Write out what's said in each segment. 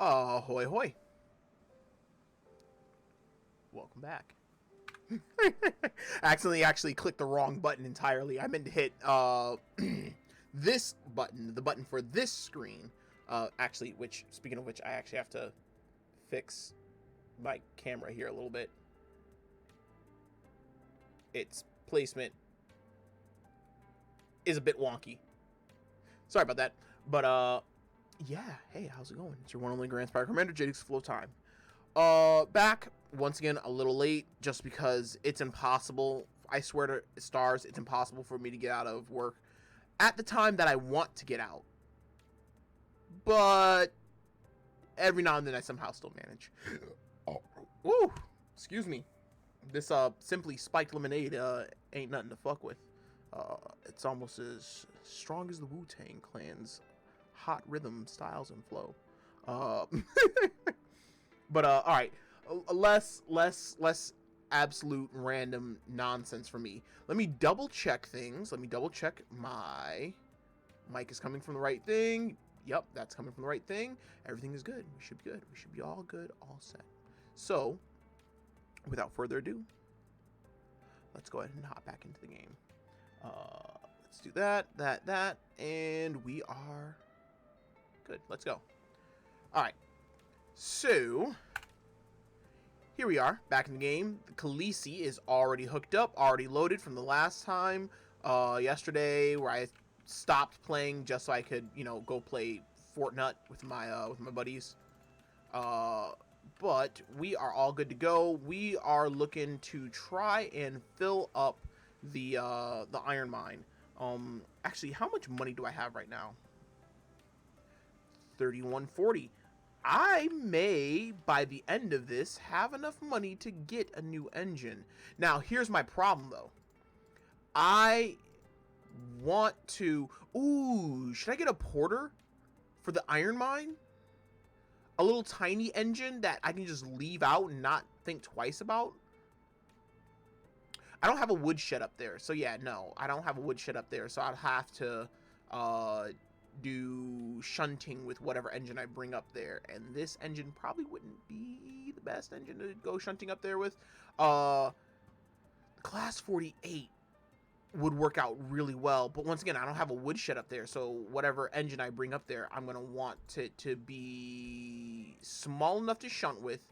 Ahoy hoy. Welcome back. I accidentally actually clicked the wrong button entirely. I meant to hit this button, the button for this screen. Actually, which, speaking of which, I actually have to fix my camera here a little bit. Its placement is a bit wonky. Sorry about that. But yeah, hey, how's it going? It's your one only Grand Spire Commander, TheFlowOfTime. Back once again a little late, just because it's impossible. I swear to stars, it's impossible for me to get out of work at the time that I want to get out. But every now and then I somehow still manage. Oh, woo! Excuse me. This simply spiked lemonade ain't nothing to fuck with. It's almost as strong as the Wu-Tang Clan's hot rhythm, styles, and flow. But all right, less absolute random nonsense for me. Let me double check things. Let me double check my mic is coming from the right thing. Yep, that's coming from the right thing. Everything is good. We should be good. We should be all good, all set. So, without further ado, let's go ahead and hop back into the game. Let's do that, and we are good. Let's go. All right. So, here we are, back in the game. The Khaleesi is already hooked up, already loaded from the last time, yesterday, where I stopped playing just so I could, you know, go play Fortnite with my buddies. But we are all good to go. We are looking to try and fill up the iron mine. Actually, how much money do I have right now? 3140. I may, by the end of this, have enough money to get a new engine. Now, here's my problem, though. I want to... Ooh, should I get a porter for the iron mine? A little tiny engine that I can just leave out and not think twice about? I don't have a woodshed up there, so yeah, no. I don't have a woodshed up there, so I'd have to... do shunting with whatever engine I bring up there, and this engine probably wouldn't be the best engine to go shunting up there with. Class 48 would work out really well, but once again, I don't have a woodshed up there, so whatever engine I bring up there, I'm gonna want it to be small enough to shunt with,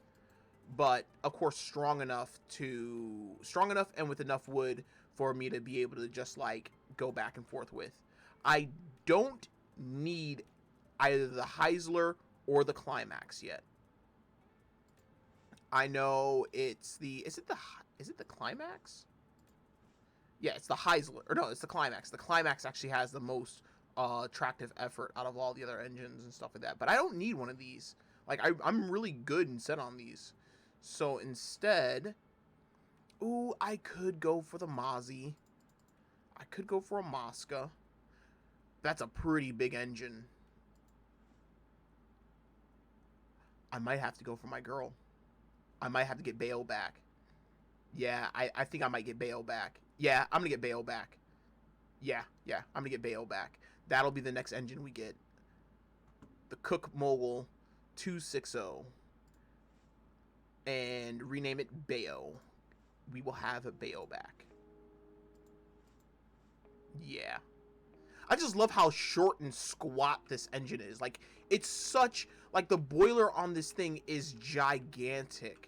but of course strong enough and with enough wood for me to be able to just like go back and forth with. I don't need either the Heisler or the Climax yet. I know it's the is it the Climax? Yeah, it's the Heisler, or no, it's the Climax. The Climax actually has the most attractive effort out of all the other engines and stuff like that. But I don't need one of these. Like I'm really good and set on these. So instead, ooh, I could go for the Mozzie. I could go for a Mosca. That's a pretty big engine. I might have to go for my girl. I might have to get Bayo back. Yeah, I think I might get Bayo back. Yeah, I'm going to get Bayo back. Yeah, I'm going to get Bayo back. That'll be the next engine we get. The Cook Mogul 260. And rename it Bayo. We will have a Bayo back. Yeah. I just love how short and squat this engine is. Like, it's such... Like, the boiler on this thing is gigantic.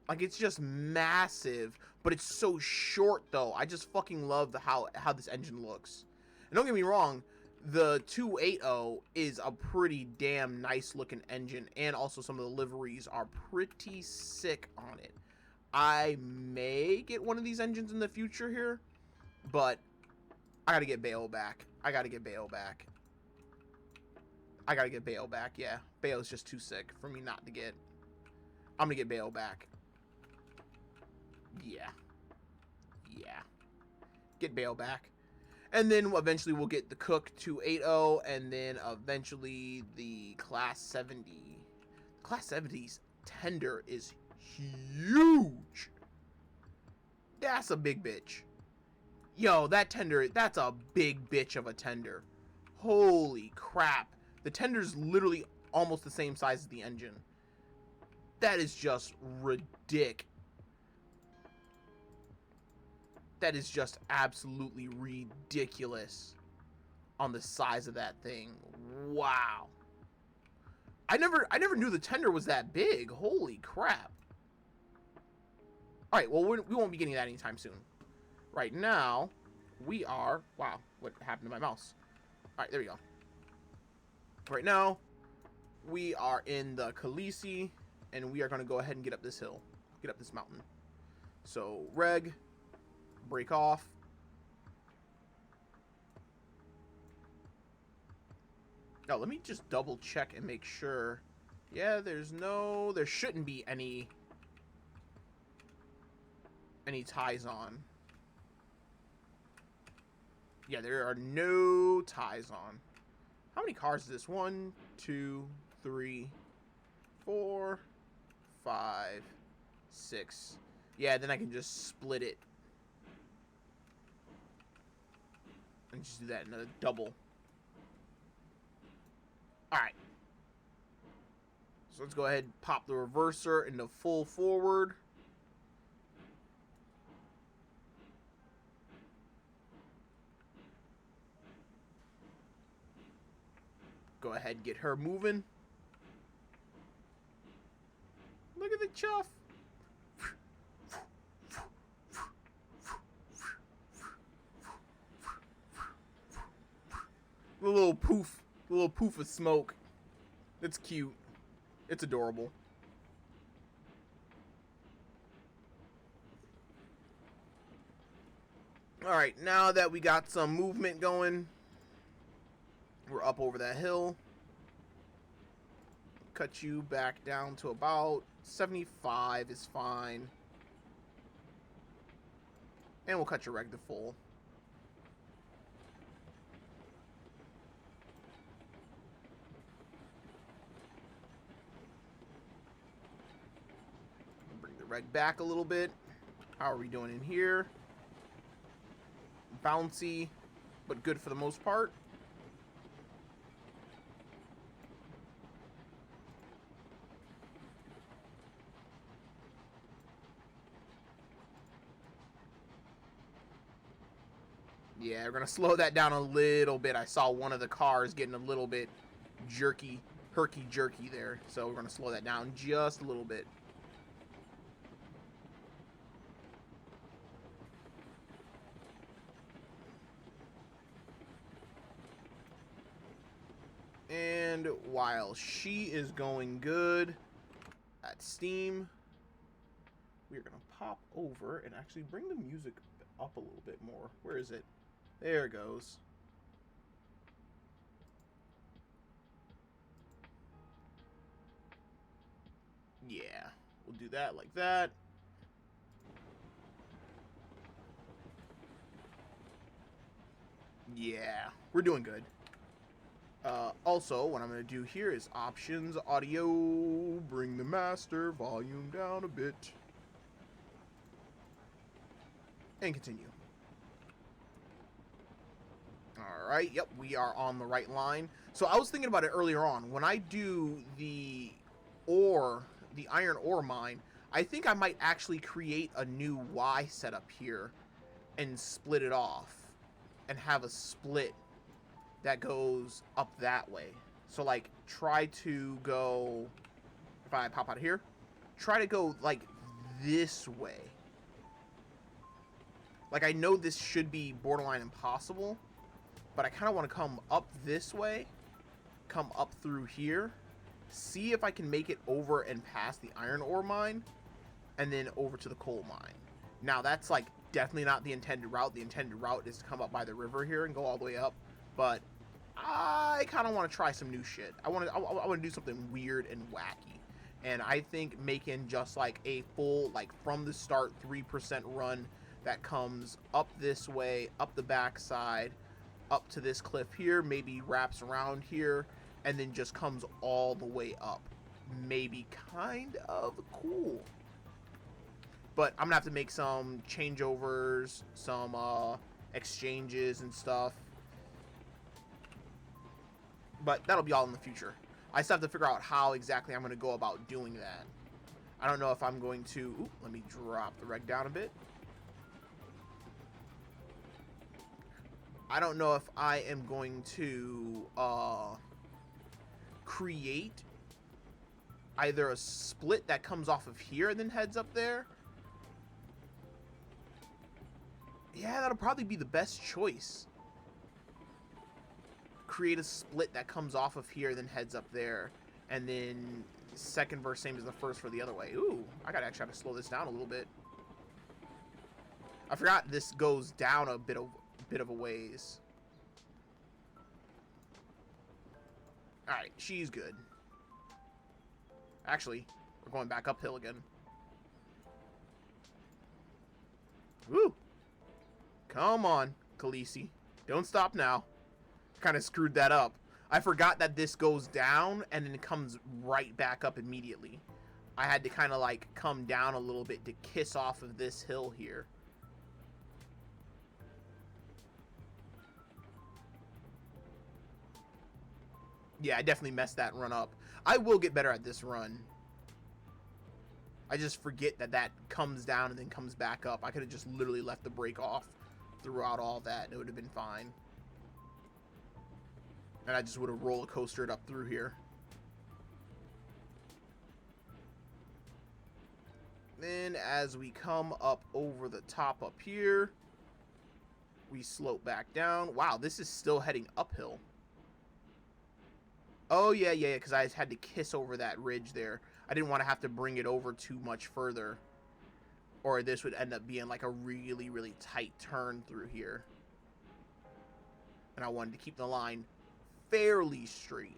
Like, it's just massive. But it's so short, though. I just fucking love how this engine looks. And don't get me wrong, the 280 is a pretty damn nice-looking engine. And also some of the liveries are pretty sick on it. I may get one of these engines in the future here. But... I gotta get Bayo back. I gotta get Bayo back. Yeah. Bayo's just too sick for me not to get. I'm gonna get Bayo back. Yeah. Get Bayo back. And then eventually we'll get the Cook 280, and then eventually the Class 70. Class 70's tender is huge. That's a big bitch. Yo, that tender, that's a big bitch of a tender. Holy crap. The tender's literally almost the same size as the engine. That is just ridiculous. That is just absolutely ridiculous on the size of that thing. Wow. I never knew the tender was that big. Holy crap. All right, well, we won't be getting that anytime soon. Right now, we are... Wow, what happened to my mouse? All right, there we go. Right now, we are in the Khaleesi, and we are going to go ahead and get up this hill. Get up this mountain. So, reg, break off. Oh, let me just double check and make sure. Yeah, there shouldn't be any ties on. Yeah, there are no ties on. How many cars is this? 1, 2, 3, 4, 5, 6. Yeah, then I can just split it. And just do that in a double. Alright. So let's go ahead and pop the reverser into full forward. Go ahead and get her moving. Look at the chuff. The little poof of smoke. It's cute. It's adorable. Alright, now that we got some movement going, we're up over that hill. Cut you back down to about 75 is fine. And we'll cut your reg to full. Bring the reg back a little bit. How are we doing in here? Bouncy, but good for the most part. Yeah, we're going to slow that down a little bit. I saw one of the cars getting a little bit herky-jerky there. So we're going to slow that down just a little bit. And while she is going good at Steam, we're going to pop over and actually bring the music up a little bit more. Where is it? There it goes. Yeah, we'll do that like that. Yeah, we're doing good. Also, what I'm going to do here is options, audio, bring the master volume down a bit. And continue. Alright, yep, we are on the right line. So I was thinking about it earlier on. When I do the iron ore mine, I think I might actually create a new Y setup here and split it off. And have a split that goes up that way. So, like, try to go... If I pop out of here, try to go, like, this way. Like, I know this should be borderline impossible, but I kind of want to come up this way, come up through here, see if I can make it over and past the iron ore mine, and then over to the coal mine. Now, that's, like, definitely not the intended route. The intended route is to come up by the river here and go all the way up, but I kind of want to try some new shit. I want to do something weird and wacky. And I think making just, like, a full, like, from the start 3% run that comes up this way, up the backside, up to this cliff here, maybe wraps around here, and then just comes all the way up. Maybe kind of cool. But I'm gonna have to make some changeovers, some exchanges and stuff. But that'll be all in the future. I still have to figure out how exactly I'm going to go about doing that. I don't know if I'm going to... Ooh, let me drop the reg down a bit. I don't know if I am going to create either a split that comes off of here and then heads up there. Yeah, that'll probably be the best choice. Create a split that comes off of here, then heads up there, and then second verse same as the first for the other way. Ooh, I gotta actually have to slow this down a little bit. I forgot this goes down a bit of a ways. All right, she's good. Actually, we're going back uphill again. Woo! Come on, Khaleesi. Don't stop now. Kind of screwed that up. I forgot that this goes down and then it comes right back up immediately. I had to kind of like come down a little bit to kiss off of this hill here. Yeah, I definitely messed that run up. I will get better at this run. I just forget that that comes down and then comes back up. I could have just literally left the brake off throughout all that and it would have been fine. And I just would have roller coastered up through here. Then as we come up over the top up here, we slope back down. Wow, this is still heading uphill. Oh, yeah, because I had to kiss over that ridge there. I didn't want to have to bring it over too much further, or this would end up being like a really, really tight turn through here. And I wanted to keep the line fairly straight.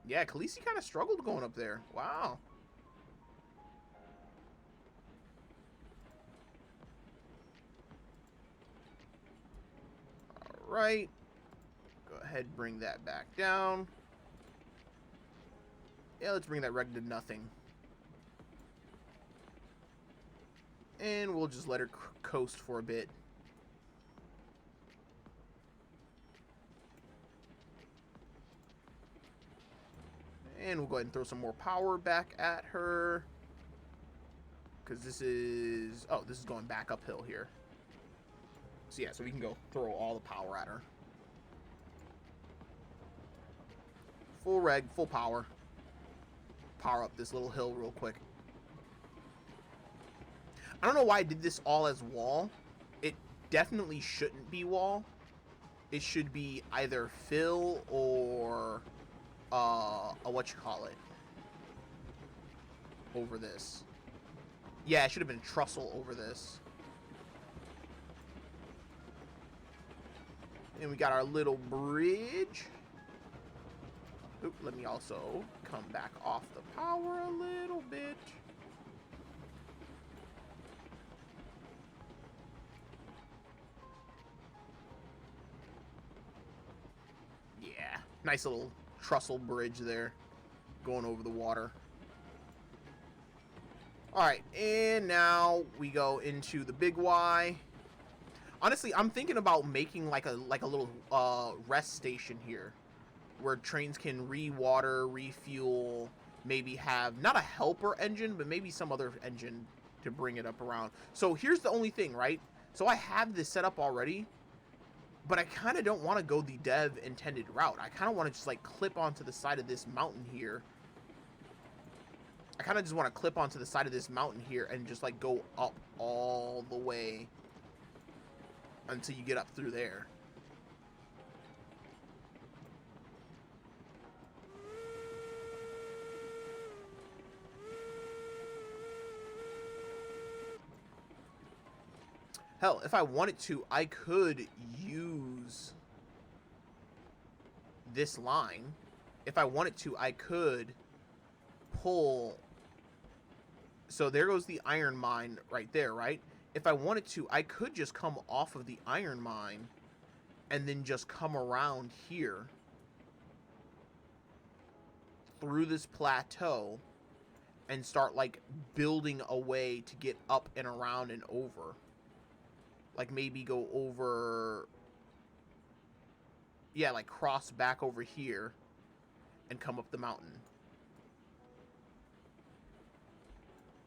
Yeah, Khaleesi kind of struggled going up there. Wow. All right. Go ahead, bring that back down. Yeah, let's bring that reg to nothing. And we'll just let her coast for a bit. And we'll go ahead and throw some more power back at her. Because this is... Oh, this is going back uphill here. So yeah, so we can go throw all the power at her. Full reg, full power. Power up this little hill real quick. I don't know why I did this all as wall. It definitely shouldn't be wall. It should be either fill or a whatchamacallit over this. Yeah, it should have been trussel over this. And we got our little bridge. Oop, let me also come back off the power a little bit. Yeah, nice little trussel bridge there going over the water. Alright, and now we go into the big Y. Honestly, I'm thinking about making like a little rest station here where trains can re-water, refuel, maybe have not a helper engine, but maybe some other engine to bring it up around. So here's the only thing, right? So I have this set up already, but I kind of don't want to go the dev intended route. I kind of want to just like clip onto the side of this mountain here. I kind of just want to clip onto the side of this mountain here and just like go up all the way until you get up through there. Hell, if I wanted to, I could use this line. If I wanted to, I could pull. So there goes the iron mine right there, right? If I wanted to, I could just come off of the iron mine and then just come around here through this plateau and start like building a way to get up and around and over. Like maybe go over yeah, like cross back over here and come up the mountain.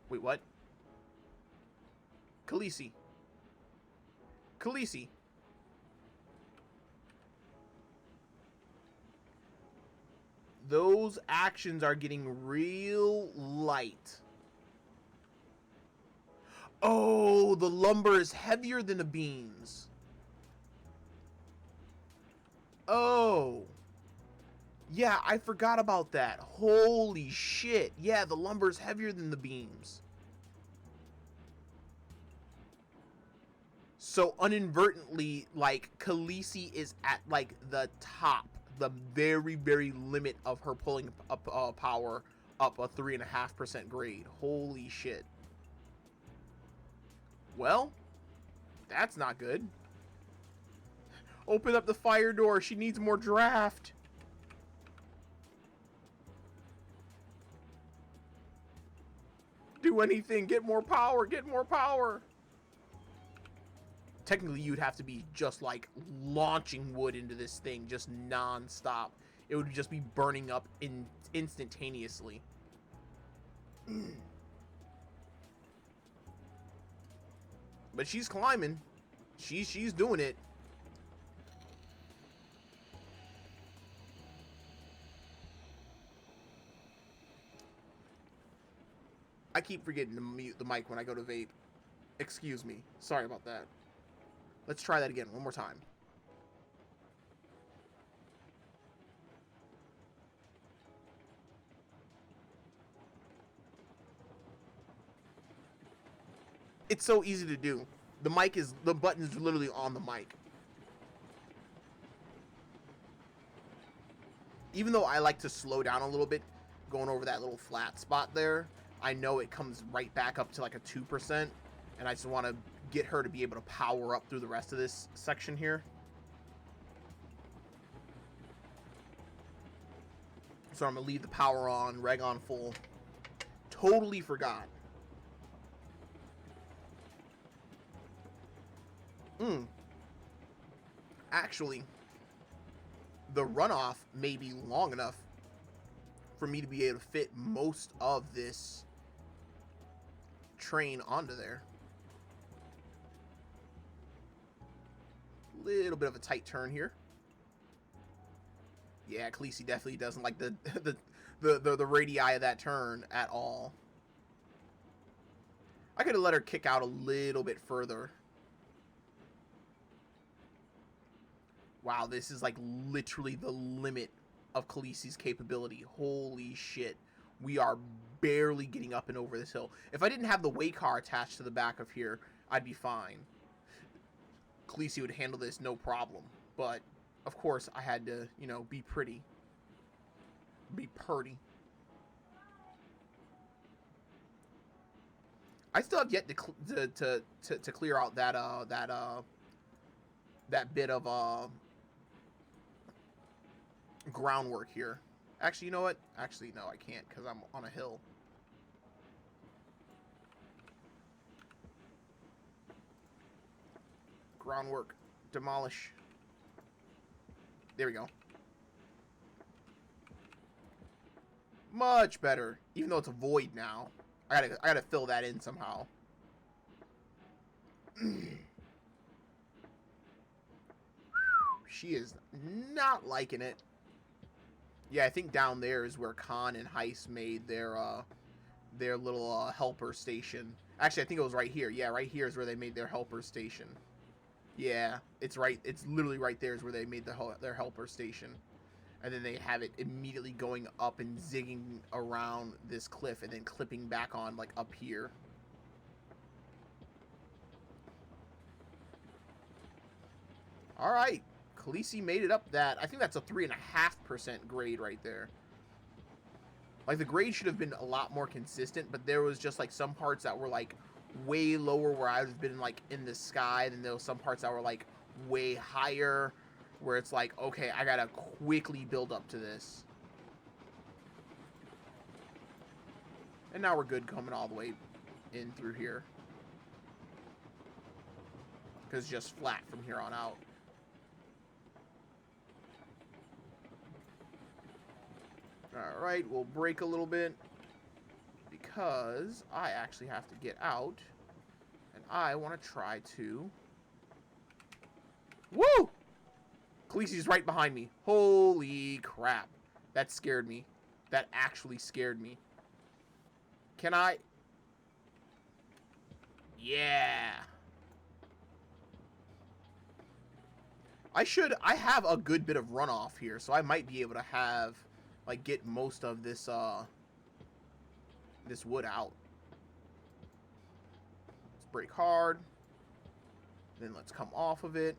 Wait, what? Khaleesi. Khaleesi. Those actions are getting real light. Oh, the lumber is heavier than the beams. Oh. Yeah, I forgot about that. Holy shit. Yeah, the lumber is heavier than the beams. So inadvertently, like, Khaleesi is at, like, the top, the very, very limit of her pulling up power up a 3.5% grade. Holy shit. Well, that's not good. Open up the fire door. She needs more draft. Do anything. Get more power. Get more power. Technically, you'd have to be just like launching wood into this thing just non-stop. It would just be burning up instantaneously. But she's climbing. She's doing it. I keep forgetting to mute the mic when I go to vape. Excuse me. Sorry about that. Let's try that again one more time. It's so easy to do. The button is literally on the mic. Even though I like to slow down a little bit, going over that little flat spot there, I know it comes right back up to like a 2%, and I just want to get her to be able to power up through the rest of this section here. So I'm going to leave the power on, reg on full. Totally forgot. Actually, the runoff may be long enough for me to be able to fit most of this train onto there. Little bit of a tight turn here. Yeah, Khaleesi definitely doesn't like the radii of that turn at all. I could have let her kick out a little bit further. Wow, this is like literally the limit of Khaleesi's capability. Holy shit. We are barely getting up and over this hill. If I didn't have the way car attached to the back of here, I'd be fine. Khaleesi would handle this no problem. But, of course, I had to, you know, be pretty. Be purty. I still have yet to clear out that bit of groundwork here. Actually, you know what? Actually, no, I can't because I'm on a hill. Groundwork. Demolish. There we go. Much better. Even though it's a void now. I gotta fill that in somehow. She is not liking it. Yeah, I think down there is where Khan and Heist made their little helper station. Actually, I think it was right here. Yeah, right here is where they made their helper station. Yeah, it's right. It's literally right there is where they made their helper station. And then they have it immediately going up and zigging around this cliff and then clipping back on, like, up here. Alright. Khaleesi made it up that. I think that's a 3.5% grade right there. Like, the grade should have been a lot more consistent, but there was just, like, some parts that were, like, way lower where I've been, like, in the sky. Then there was some parts that were, like, way higher, where it's like, okay, I gotta quickly build up to this. And now we're good coming all the way in through here. Because it's just flat from here on out. Alright, we'll brake a little bit. Because I actually have to get out. And I want to try to... Woo! Khaleesi's right behind me. Holy crap. That scared me. That actually scared me. Can I... Yeah. I have a good bit of runoff here, so I might be able to have, like, get most of this, this wood out. Let's brake hard. Then let's come off of it.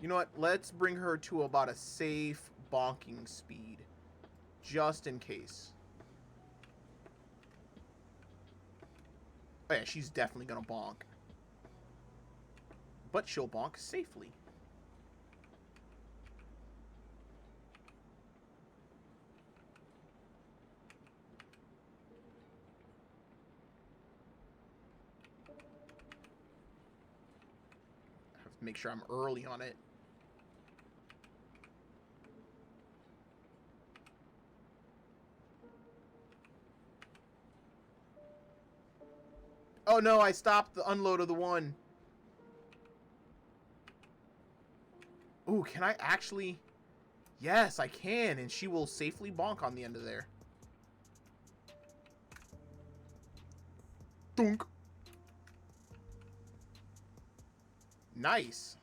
You know what? Let's bring her to about a safe bonking speed. Just in case. Oh yeah, she's definitely gonna bonk. But she'll bonk safely. I have to make sure I'm early on it. Oh no, I stopped the unload of the one. Ooh, can I actually... Yes, I can, and she will safely bonk on the end of there. Dunk. Nice.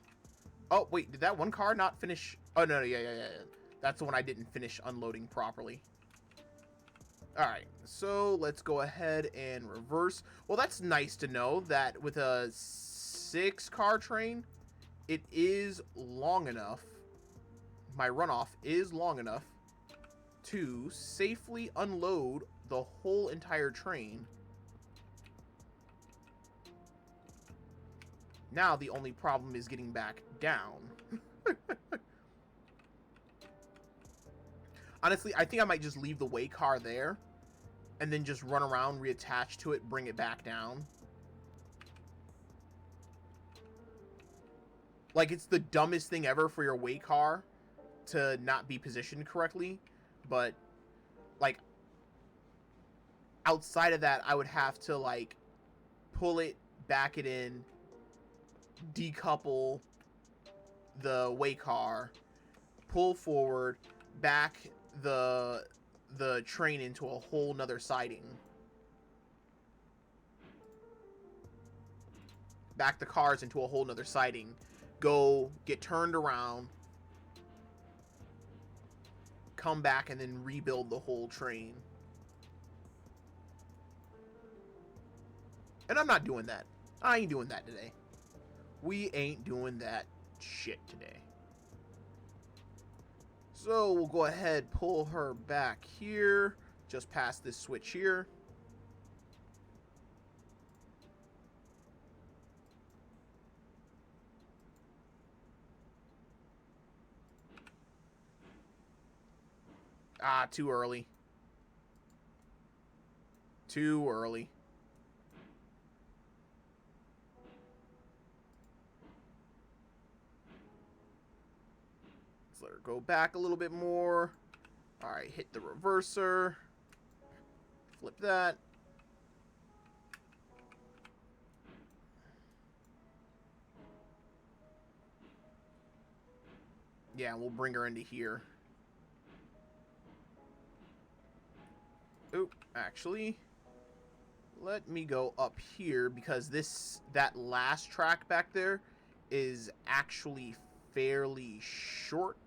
Oh, wait, did that one car not finish? Oh, no, yeah. That's the one I didn't finish unloading properly. Alright, so let's go ahead and reverse. Well, that's nice to know that with a 6-car train, it is long enough. My runoff is long enough to safely unload the whole entire train. Now the only problem is getting back down. Honestly, I think I might just leave the way car there and then just run around, reattach to it, bring it back down. Like, it's the dumbest thing ever for your way car to not be positioned correctly, but like outside of that, I would have to like pull it, back it in, decouple the way car, pull forward, back the train into a whole nother siding, back the cars into a whole nother siding, go get turned around, come back, and then rebuild the whole train. And I'm not doing that. I ain't doing that today. We ain't doing that shit today. So we'll go ahead, pull her back here, just past this switch here. Ah, too early. Too early. Let's let her go back a little bit more. All right, hit the reverser. Flip that. Yeah, we'll bring her into here. Oop, actually, let me go up here because that last track back there is actually fairly short.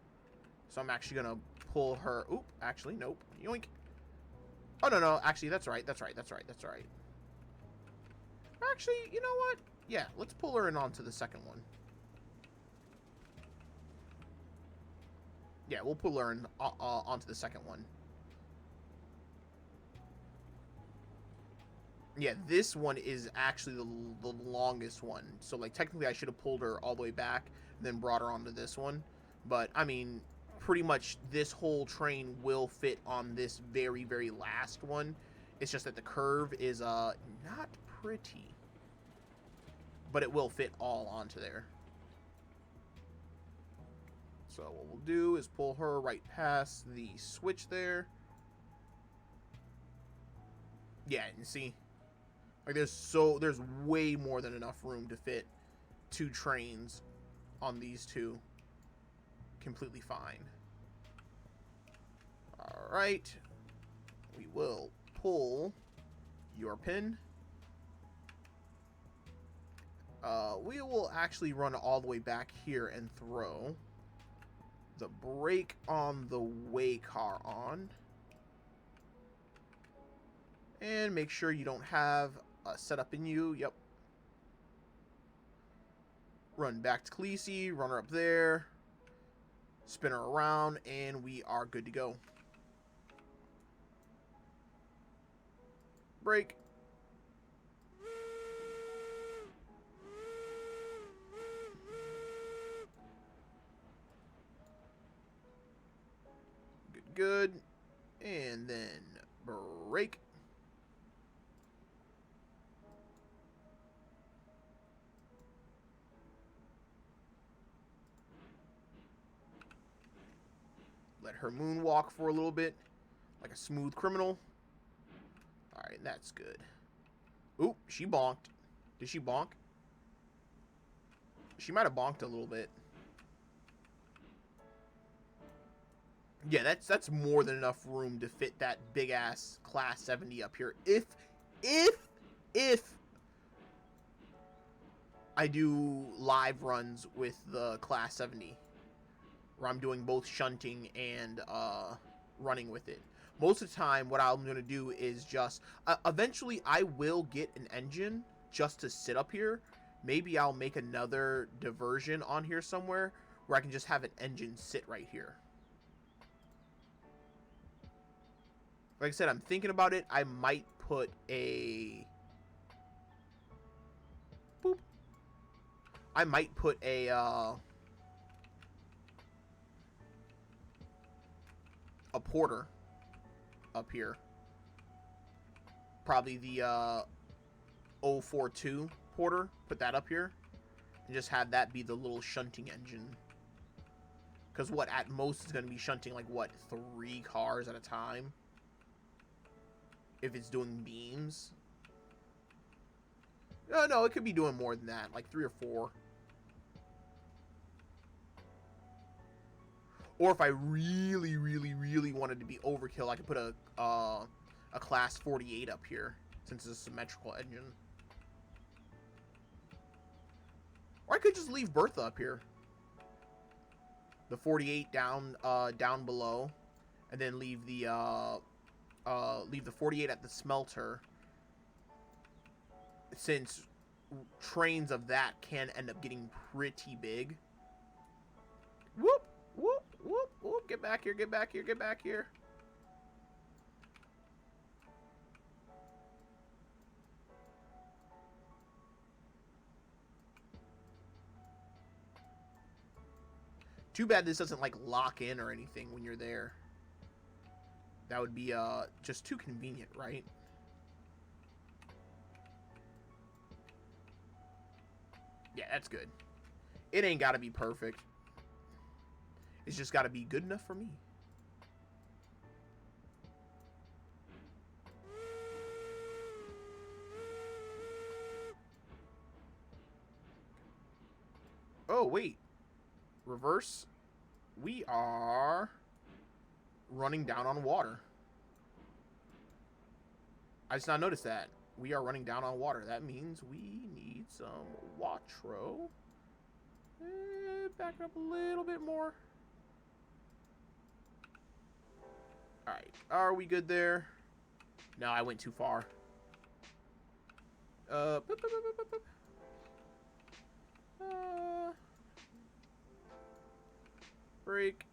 So I'm actually gonna pull her. Oop, actually, nope. Yoink. Oh no, actually, that's right. Actually, you know what? Yeah, let's pull her in onto the second one. Yeah, we'll pull her in onto the second one. Yeah, this one is actually the longest one. So, like, technically I should have pulled her all the way back and then brought her onto this one. But, I mean, pretty much this whole train will fit on this very, very last one. It's just that the curve is not pretty. But it will fit all onto there. So what we'll do is pull her right past the switch there. Yeah, you see? Like there's way more than enough room to fit 2 trains on these 2. Completely fine. Alright. We will pull your pin. We will actually run all the way back here and throw the brake on the way car on. And make sure you don't have a setup in you. Yep. Run back to Khaleesi, run her up there, spin her around, and we are good to go. Brake. Good. And then brake. Let her moonwalk for a little bit, like a smooth criminal. Alright, that's good. Oop, she bonked. Did she bonk? She might have bonked a little bit. Yeah, that's more than enough room to fit that big ass Class 70 up here. If I do live runs with the Class 70, where I'm doing both shunting and running with it. Most of the time, what I'm going to do is just... eventually, I will get an engine just to sit up here. Maybe I'll make another diversion on here somewhere where I can just have an engine sit right here. Like I said, I'm thinking about it. I might put a... Boop. I might put a porter up here. Probably the 042 porter. Put that up here. And just have that be the little shunting engine. Because what, at most, is going to be shunting, like, what, 3 cars at a time? If it's doing beams. No, it could be doing more than that. Like 3 or 4. Or if I really, really, really wanted to be overkill, I could put a Class 48 up here. Since it's a symmetrical engine. Or I could just leave Bertha up here. The 48 down below. And then leave the 48 at the smelter, since trains of that can end up getting pretty big. Whoop, whoop, whoop, whoop. Get back here, get back here, get back here. Too bad this doesn't, like, lock in or anything when you're there. That would be just too convenient, right? Yeah, that's good. It ain't gotta be perfect. It's just gotta be good enough for me. Oh, wait. Reverse. We are running down on water. I just not noticed that. We are running down on water. That means we need some Watro. Back up a little bit more. Alright. Are we good there? No, I went too far. Boop, boop, boop, boop, boop. Break.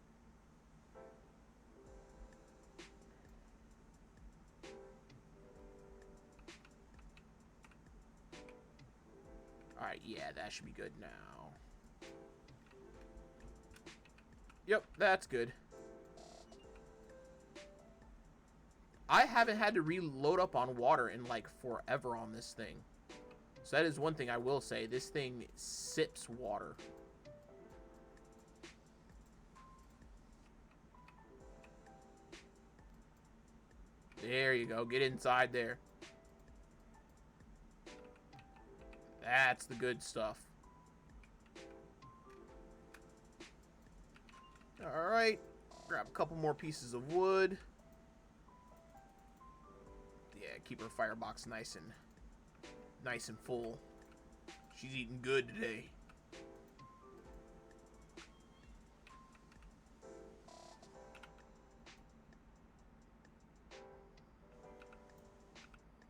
Alright, yeah, that should be good now. Yep, that's good. I haven't had to reload up on water in, like, forever on this thing. So that is one thing I will say. This thing sips water. There you go. Get inside there. That's the good stuff. Alright. Grab a couple more pieces of wood. Yeah, keep her firebox nice and full. She's eating good today.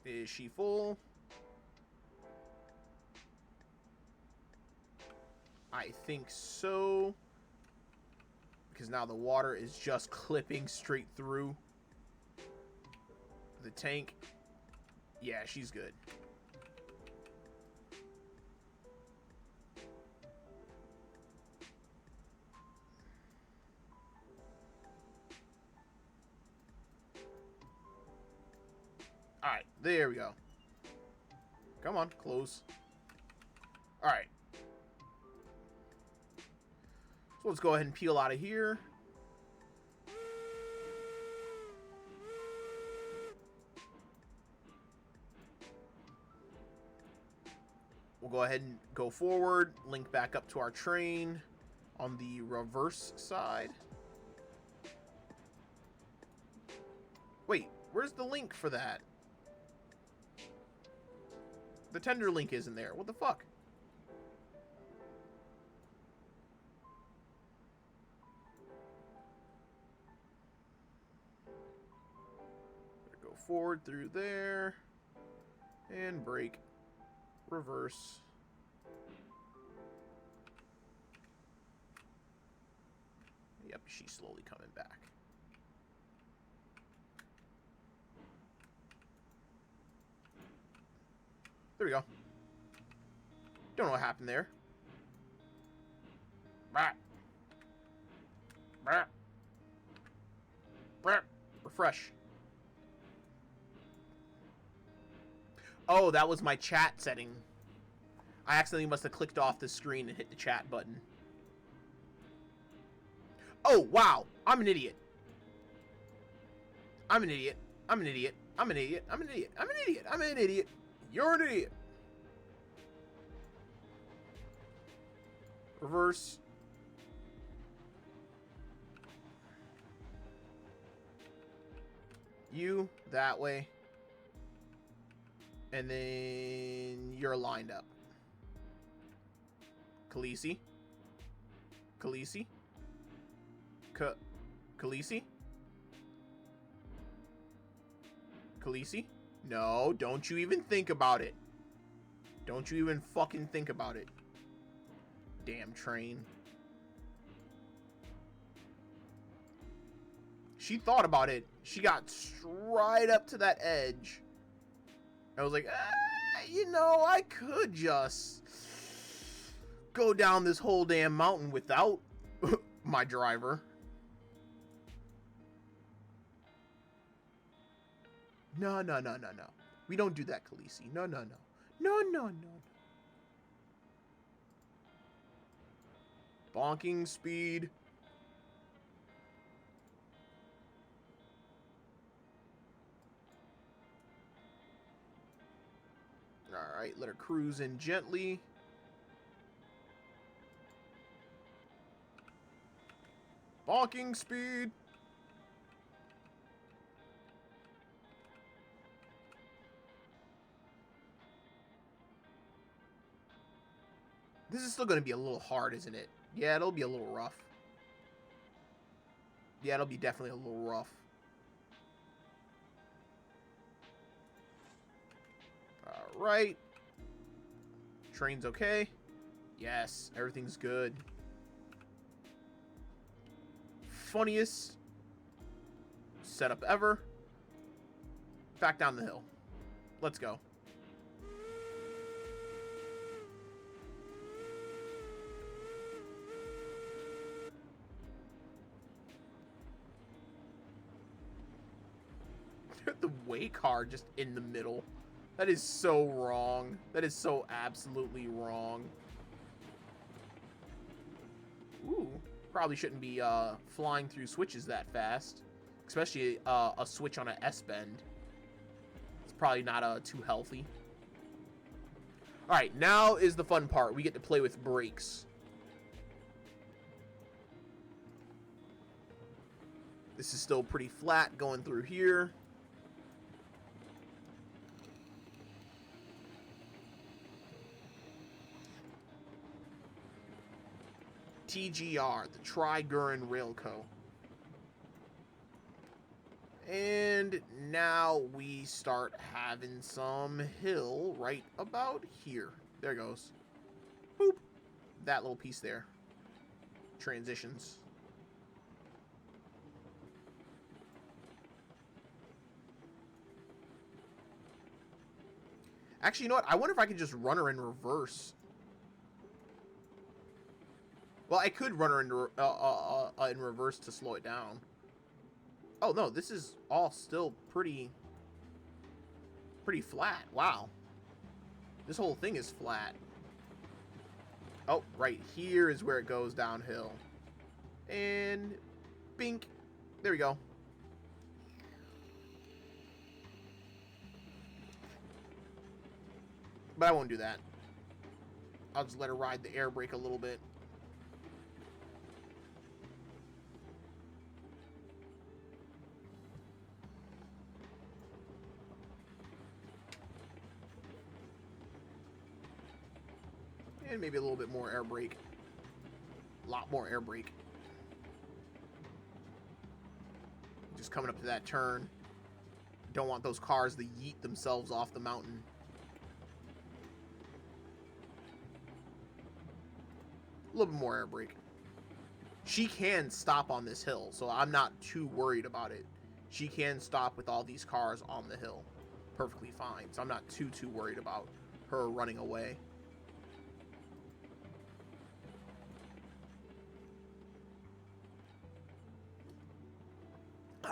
Is she full? I think so. Because now the water is just clipping straight through the tank. Yeah, she's good. Alright, there we go. Come on, close. Alright. So let's go ahead and peel out of here. We'll go ahead and go forward, link back up to our train on the reverse side. Wait, where's the link for that? The tender link isn't there. What the fuck? Go forward through there. And brake. Reverse. Yep, she's slowly coming back. There we go. Don't know what happened there. Bah. Bah. Bah. Refresh. Oh, that was my chat setting. I accidentally must have clicked off the screen and hit the chat button. Oh, wow. I'm an idiot. I'm an idiot. I'm an idiot. I'm an idiot. I'm an idiot. I'm an idiot. I'm an idiot. You're an idiot. Reverse. You that way. And then you're lined up. Khaleesi. Khaleesi. Khaleesi. Khaleesi. No, don't you even think about it. Don't you even fucking think about it. Damn train. She thought about it. She got right up to that edge. I was like, you know, I could just go down this whole damn mountain without my driver. No, no, no, no, no. We don't do that, Khaleesi. No, no, no. No, no, no, no. Bonking speed. Alright, let her cruise in gently. Bonking speed. This is still going to be a little hard, isn't it? Yeah, it'll be a little rough. Yeah, it'll be definitely a little rough. Alright. Train's okay. Yes, everything's good. Funniest setup ever. Back down the hill. Let's go. The way car just in the middle. That is so wrong. That is so absolutely wrong. Ooh. Probably shouldn't be flying through switches that fast. Especially a switch on an S-bend. probably not too healthy. All right, now is the fun part. We get to play with brakes. This is still pretty flat going through here. TGR, the Trigurin Railco. And now we start having some hill right about here. There it goes. Boop. That little piece there. Transitions. Actually, you know what? I wonder if I could just run her in reverse. Well, I could run her in reverse to slow it down. Oh, no, this is all still pretty flat. Wow. This whole thing is flat. Oh, right here is where it goes downhill. And bink. There we go. But I won't do that. I'll just let her ride the air brake a little bit. And maybe a little bit more air brake. A lot more air brake. Just coming up to that turn. Don't want those cars to yeet themselves off the mountain. A little bit more air brake. She can stop on this hill, so I'm not too worried about it. She can stop with all these cars on the hill. Perfectly fine. So I'm not too worried about her running away.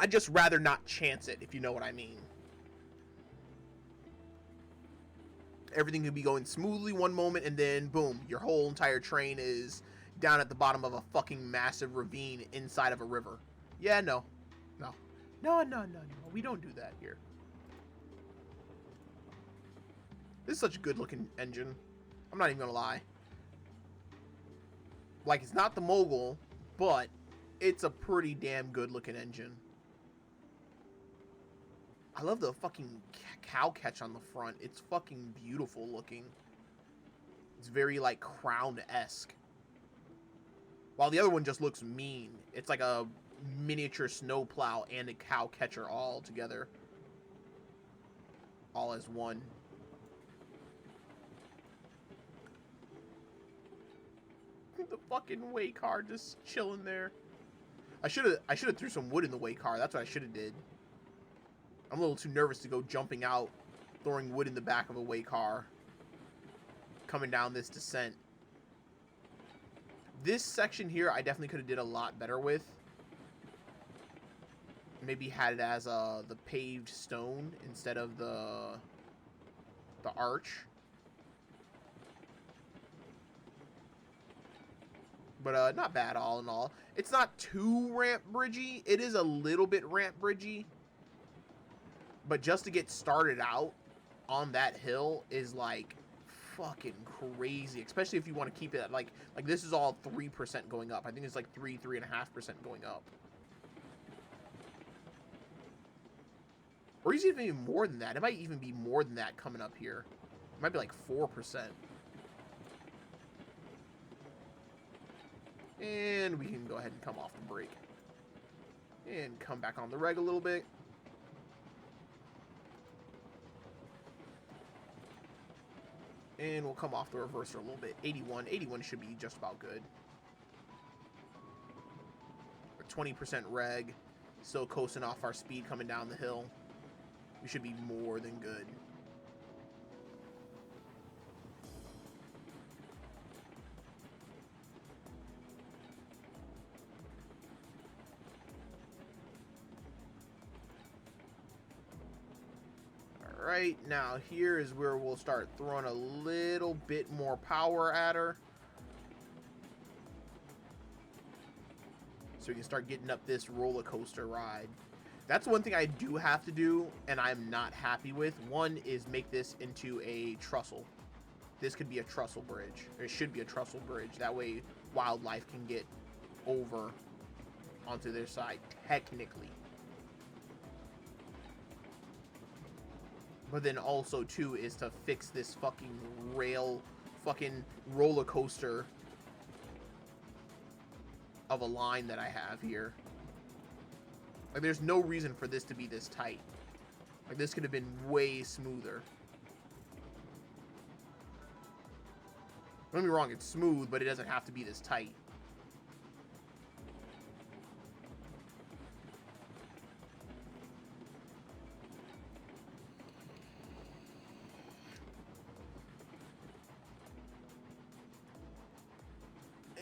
I'd just rather not chance it, if you know what I mean. Everything could be going smoothly one moment, and then, boom, your whole entire train is down at the bottom of a fucking massive ravine inside of a river. Yeah, no. No. No. We don't do that here. This is such a good-looking engine. I'm not even gonna lie. Like, it's not the Mogul, but it's a pretty damn good-looking engine. I love the fucking cow catch on the front. It's fucking beautiful looking. It's very, like, Crown-esque. While the other one just looks mean. It's like a miniature snowplow and a cow catcher all together. All as one. The fucking way car just chilling there. I should have threw some wood in the way car. That's what I should have did. I'm a little too nervous to go jumping out, throwing wood in the back of a way car, coming down this descent. This section here, I definitely could have did a lot better with. Maybe had it as the paved stone instead of the arch. But not bad all in all. It's not too ramp bridgey. It is a little bit ramp bridgey. But just to get started out on that hill is like fucking crazy. Especially if you want to keep it at like this is all 3% going up. I think it's like 3.5% going up. Or is it even more than that? It might even be more than that coming up here. It might be like 4%. And we can go ahead and come off the brake. And come back on the reg a little bit. And we'll come off the reverser a little bit. 81. 81 should be just about good. 20% reg. Still coasting off our speed coming down the hill. We should be more than good. Alright, now here is where we'll start throwing a little bit more power at her. So we can start getting up this roller coaster ride. That's one thing I do have to do, and I'm not happy with. One is make this into a trestle. This could be a trestle bridge. Or it should be a trestle bridge. That way wildlife can get over onto their side, technically. But then also, too, is to fix this fucking fucking roller coaster of a line that I have here. Like, there's no reason for this to be this tight. Like, this could have been way smoother. Don't get me wrong, it's smooth, but it doesn't have to be this tight.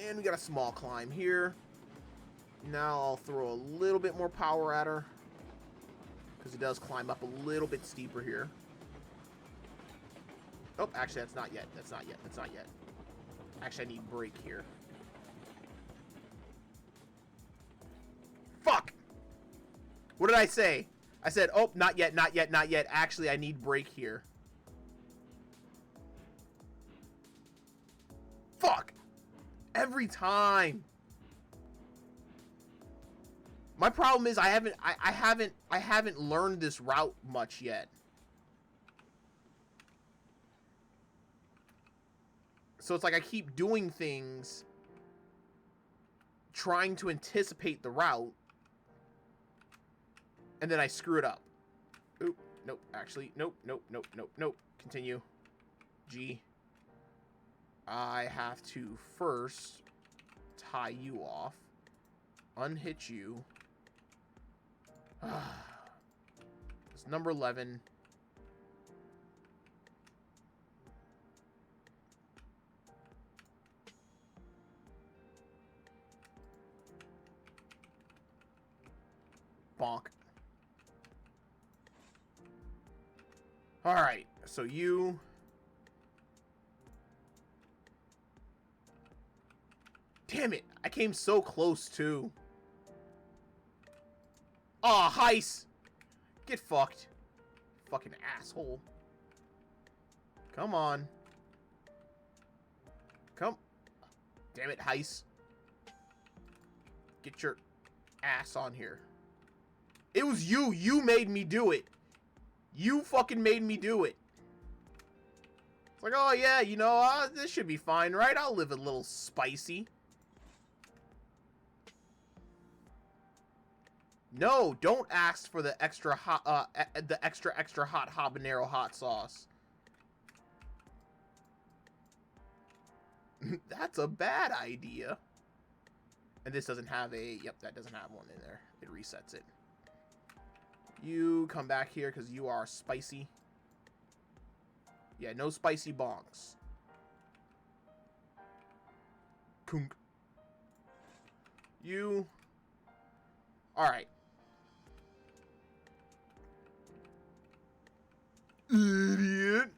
And we got a small climb here. Now I'll throw a little bit more power at her, because it does climb up a little bit steeper here. Oh, actually, that's not yet. That's not yet. That's not yet. Actually, I need brake here. Fuck! What did I say? I said, oh, not yet, not yet, not yet. Actually, I need brake here. Fuck! Every time. My problem is I haven't learned this route much yet. So it's like I keep doing things trying to anticipate the route, and then I screw it up. Oop, nope, actually, nope, nope, nope, nope, nope. Continue. G. I have to first tie you off, unhitch you. It's number 11. Bonk. Alright, so you... Damn it, I came so close too. Aw, Heist! Get fucked. Fucking asshole. Come on. Come. Damn it, Heist. Get your ass on here. It was you. You made me do it. You fucking made me do it. It's like, oh yeah, you know, this should be fine, right? I'll live a little spicy. No, don't ask for the extra hot, extra hot habanero hot sauce. That's a bad idea. And this doesn't have a, yep, that doesn't have one in there. It resets it. You come back here because you are spicy. Yeah, no spicy bonks. Kunk. You. Alright. Idiot.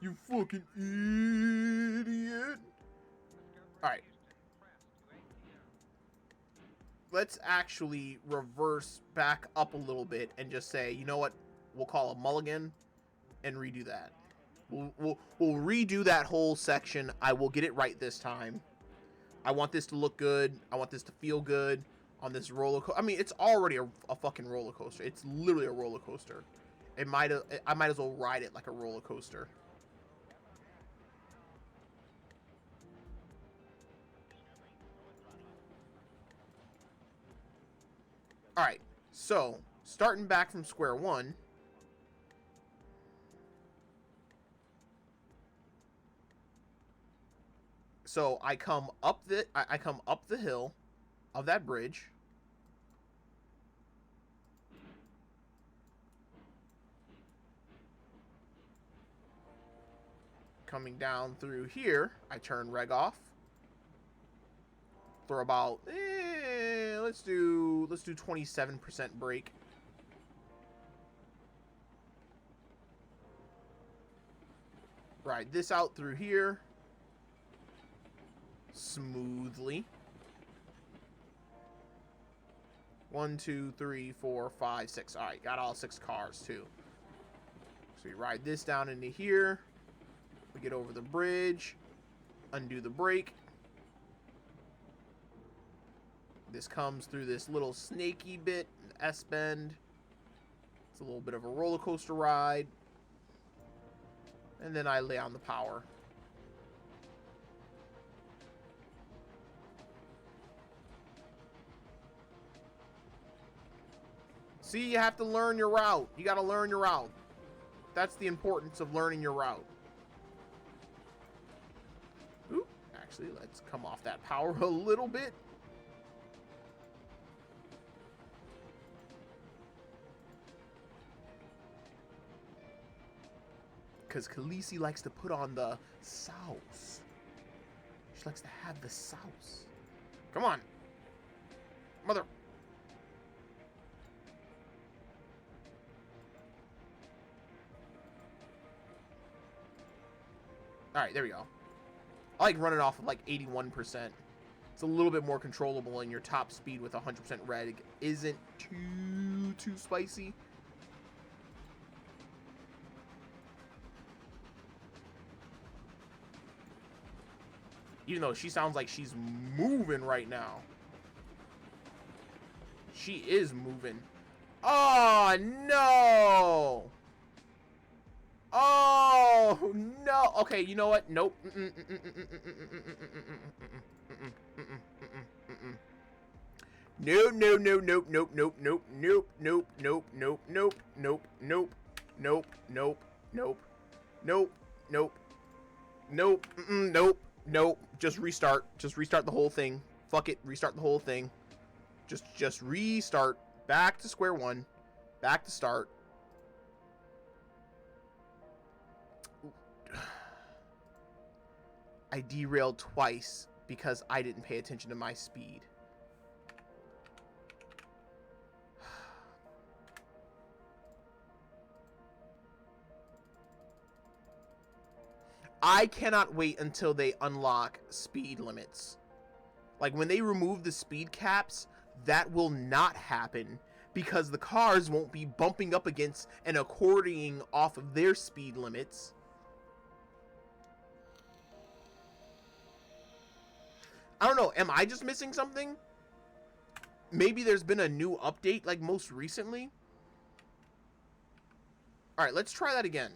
You fucking idiot. Alright. Let's actually reverse back up a little bit and just say, you know what? We'll call a mulligan and redo that. We'll redo that whole section. I will get it right this time. I want this to look good. I want this to feel good on this roller coaster. I mean, it's already a fucking roller coaster. It's literally a roller coaster. I might as well ride it like a roller coaster. Alright, so, starting back from square one. So, I come up the hill of that bridge. Coming down through here, I turn reg off. For about, let's do 27% brake. Ride this out through here smoothly. 1, 2, 3, 4, 5, 6. All right, got all 6 cars too. So we ride this down into here. We get over the bridge, undo the brake. This comes through this little snaky bit, S-bend. It's a little bit of a roller coaster ride. And then I lay on the power. See, you have to learn your route. You got to learn your route. That's the importance of learning your route. Ooh, actually, let's come off that power a little bit. Because Khaleesi likes to put on the sauce. She likes to have the sauce. Come on. Mother. Alright, there we go. I like running off of like 81%. It's a little bit more controllable, and your top speed with 100% red isn't too spicy. Even though she sounds like she's moving right now. She is moving. Oh, no! Oh, no! Okay, you know what? Nope. No, no, no, nope, nope, nope, nope, nope, nope, nope, nope, nope, nope, nope, nope, nope, nope, nope, nope, nope, nope, nope. Just restart. Just restart the whole thing. Fuck it. Restart the whole thing. Just restart. Back to square one. Back to start. I derailed twice because I didn't pay attention to my speed. I cannot wait until they unlock speed limits. Like, when they remove the speed caps, that will not happen because the cars won't be bumping up against and according off of their speed limits. I don't know. Am I just missing something? Maybe there's been a new update, like, most recently. Alright, let's try that again.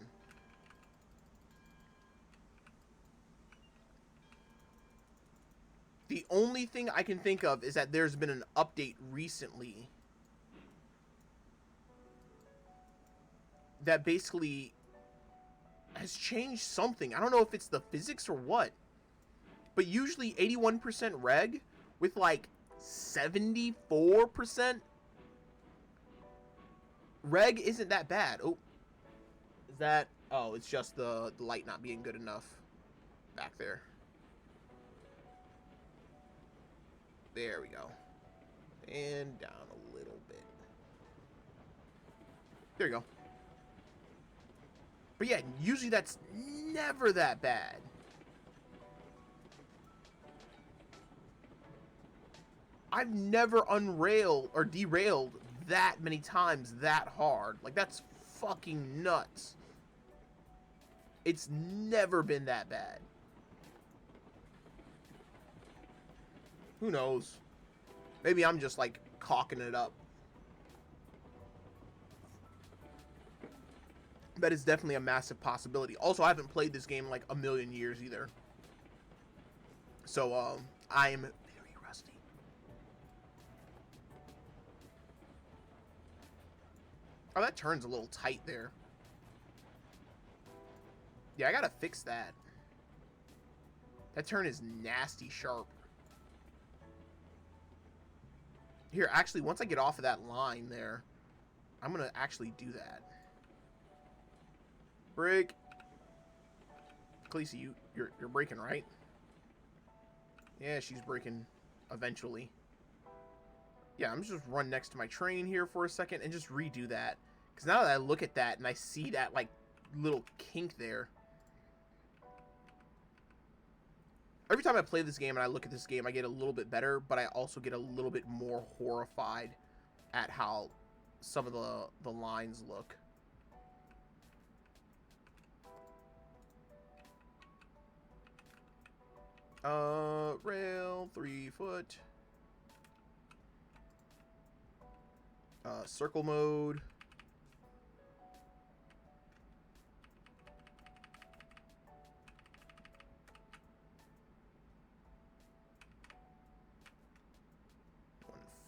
The only thing I can think of is that there's been an update recently that basically has changed something. I don't know if it's the physics or what. But usually 81% reg with like 74% reg isn't that bad. Oh, is that? Oh, it's just the light not being good enough back there. There we go. And down a little bit. There you go. But yeah, usually that's never that bad. I've never unrailed or derailed that many times that hard. Like, that's fucking nuts. It's never been that bad. Who knows? Maybe I'm just, like, cocking it up. That is definitely a massive possibility. Also, I haven't played this game in, like, a million years either. So, I'm very rusty. Oh, that turn's a little tight there. Yeah, I gotta fix that. That turn is nasty sharp. Here, actually, once I get off of that line there, I'm gonna actually do that. Brake. Khaleesi, you're braking, right? Yeah, she's braking eventually. Yeah, I'm just run next to my train here for a second and just redo that. Because now that I look at that and I see that, like, little kink there. Every time I play this game and I look at this game, I get a little bit better, but I also get a little bit more horrified at how some of the lines look. Rail, 3 foot. Circle mode.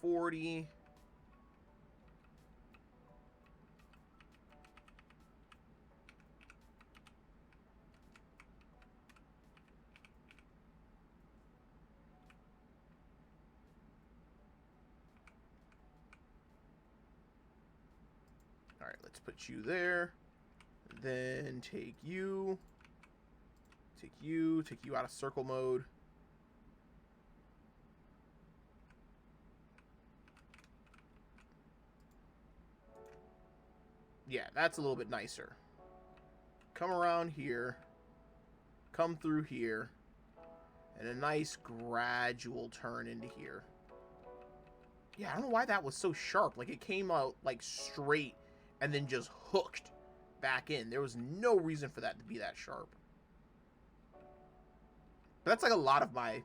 $140. Alright, let's put you there. Then take you out of circle mode. Yeah, that's a little bit nicer. Come around here. Come through here. And a nice gradual turn into here. Yeah, I don't know why that was so sharp. Like, it came out, like, straight and then just hooked back in. There was no reason for that to be that sharp. But that's like a lot of my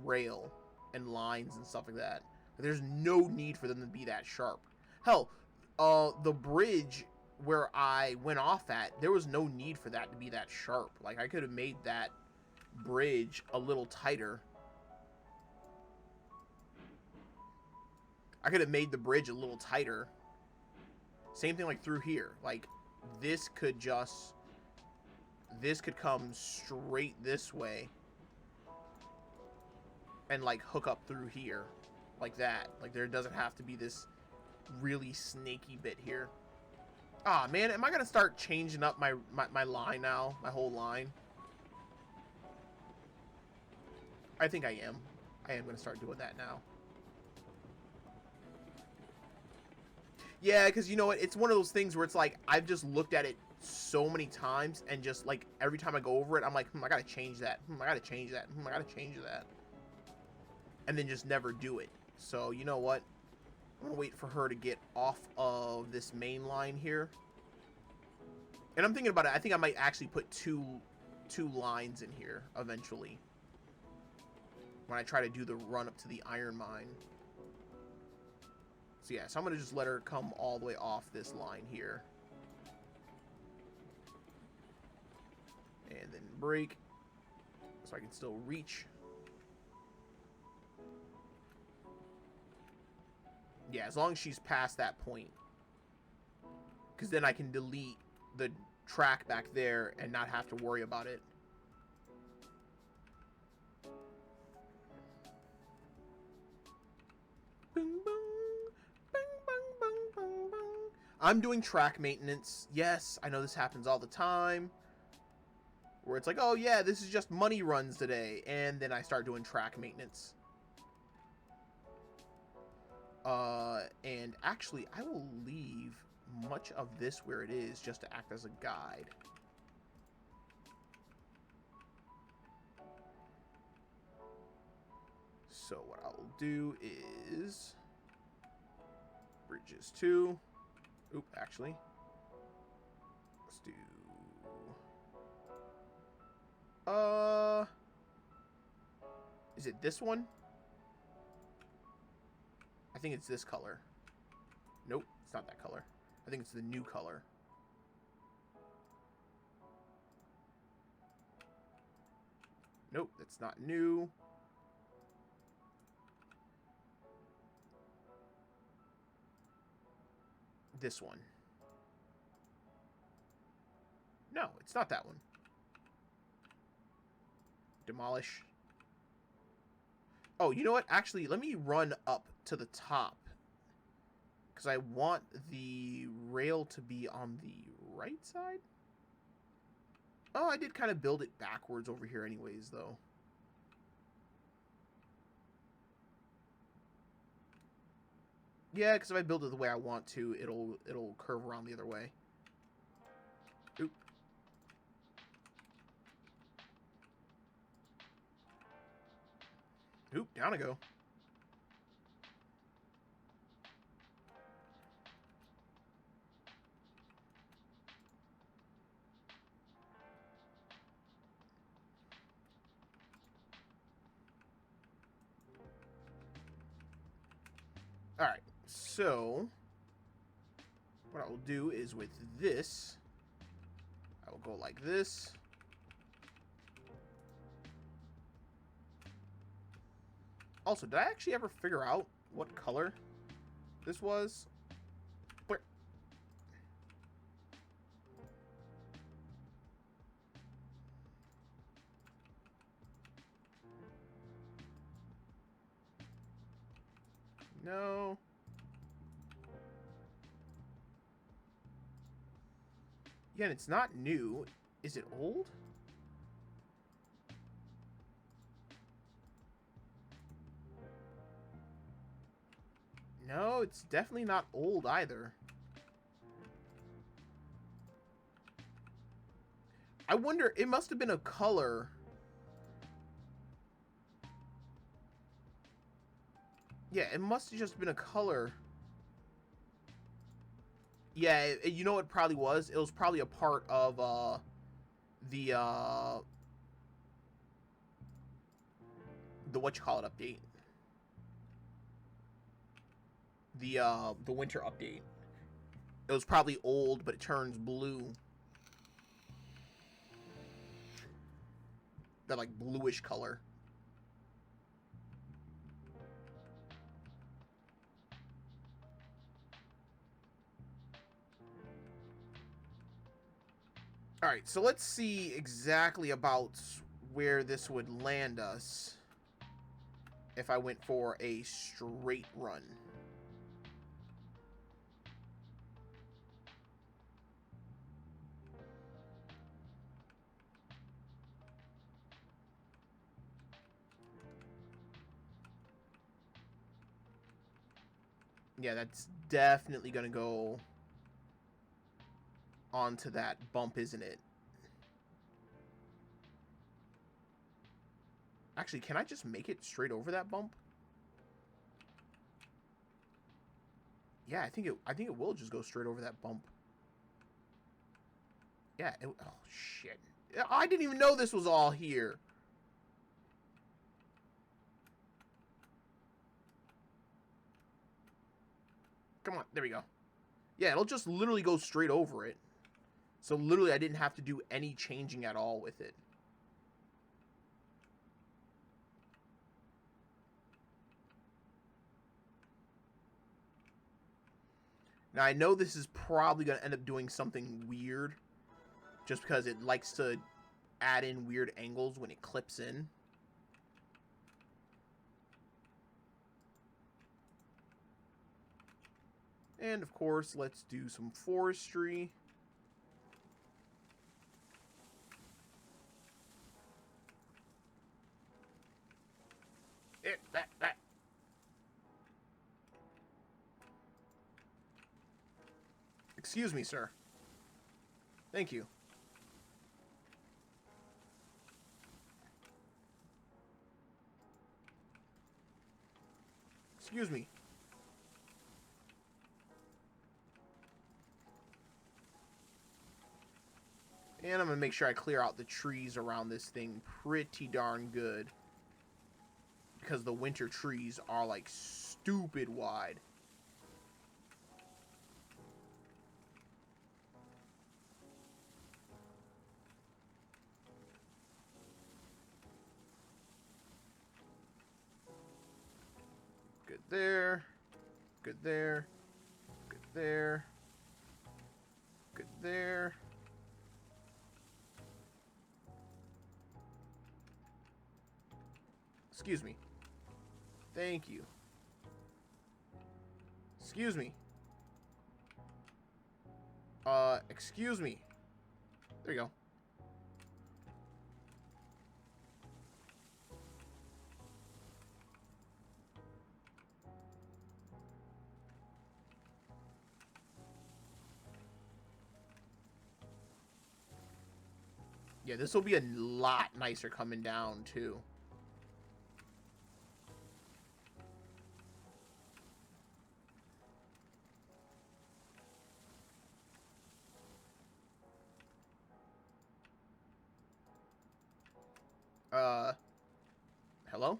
rail and lines and stuff like that. There's no need for them to be that sharp. Hell, the bridge where I went off at, there was no need for that to be that sharp. Like, I could have made that bridge a little tighter. I could have made the bridge a little tighter. Same thing like through here. Like, this could come straight this way and like hook up through here like that. Like, there doesn't have to be this really snaky bit here. Ah, man, am I gonna start changing up my line now? My whole line? I think I am. I am gonna start doing that now. Yeah, because you know what? It's one of those things where it's like, I've just looked at it so many times, and just like every time I go over it, I'm like, I gotta change that. I gotta change that. I gotta change that. And then just never do it. So, you know what? I'm gonna wait for her to get off of this main line here. And I'm thinking about it. I think I might actually put two lines in here eventually. When I try to do the run up to the iron mine. So yeah, so I'm going to just let her come all the way off this line here. And then brake. So I can still reach. Yeah, as long as she's past that point. Because then I can delete the track back there and not have to worry about it. Boom, boom. I'm doing track maintenance. Yes, I know this happens all the time. Where it's like, oh yeah, this is just money runs today. And then I start doing track maintenance. And actually, I will leave much of this where it is just to act as a guide. So what I will do is bridges 2. Oop, actually. Let's do... Is it this one? I think it's this color. Nope, it's not that color. I think it's the new color. Nope, that's not new. This one. No, it's not that one. Demolish. Oh, you know what? Actually, let me run up to the top. Because I want the rail to be on the right side. Oh, I did kind of build it backwards over here anyways, though. Yeah, because if I build it the way I want to, it'll curve around the other way. Oop. Oop, down I go. so what I will do is with this, I will go like this. Also, did I actually ever figure out what color this was? Where? No. Again, it's not new. Is it old? No, it's definitely not old either. I wonder, it must have been a color. Yeah, it must have just been a color. Yeah, you know what it probably was? It was probably a part of the whatchamacallit update. The winter update. It was probably old, but it turns blue. That like bluish color. Alright, so let's see exactly about where this would land us if I went for a straight run. Yeah, that's definitely going to go onto that bump, isn't it? Actually, can I just make it straight over that bump? Yeah, I think it will just go straight over that bump. Yeah, oh shit. I didn't even know this was all here. Come on, there we go. Yeah, it'll just literally go straight over it. So literally I didn't have to do any changing at all with it. Now I know this is probably going to end up doing something weird. Just because it likes to add in weird angles when it clips in. And of course, let's do some forestry. That. Excuse me, sir. Thank you. Excuse me. And I'm going to make sure I clear out the trees around this thing pretty darn good. Because the winter trees are like stupid wide. Good there. Good there. Good there. Good there. Excuse me. Thank you. Excuse me. Excuse me. There you go. Yeah, this will be a lot nicer coming down, too. Hello?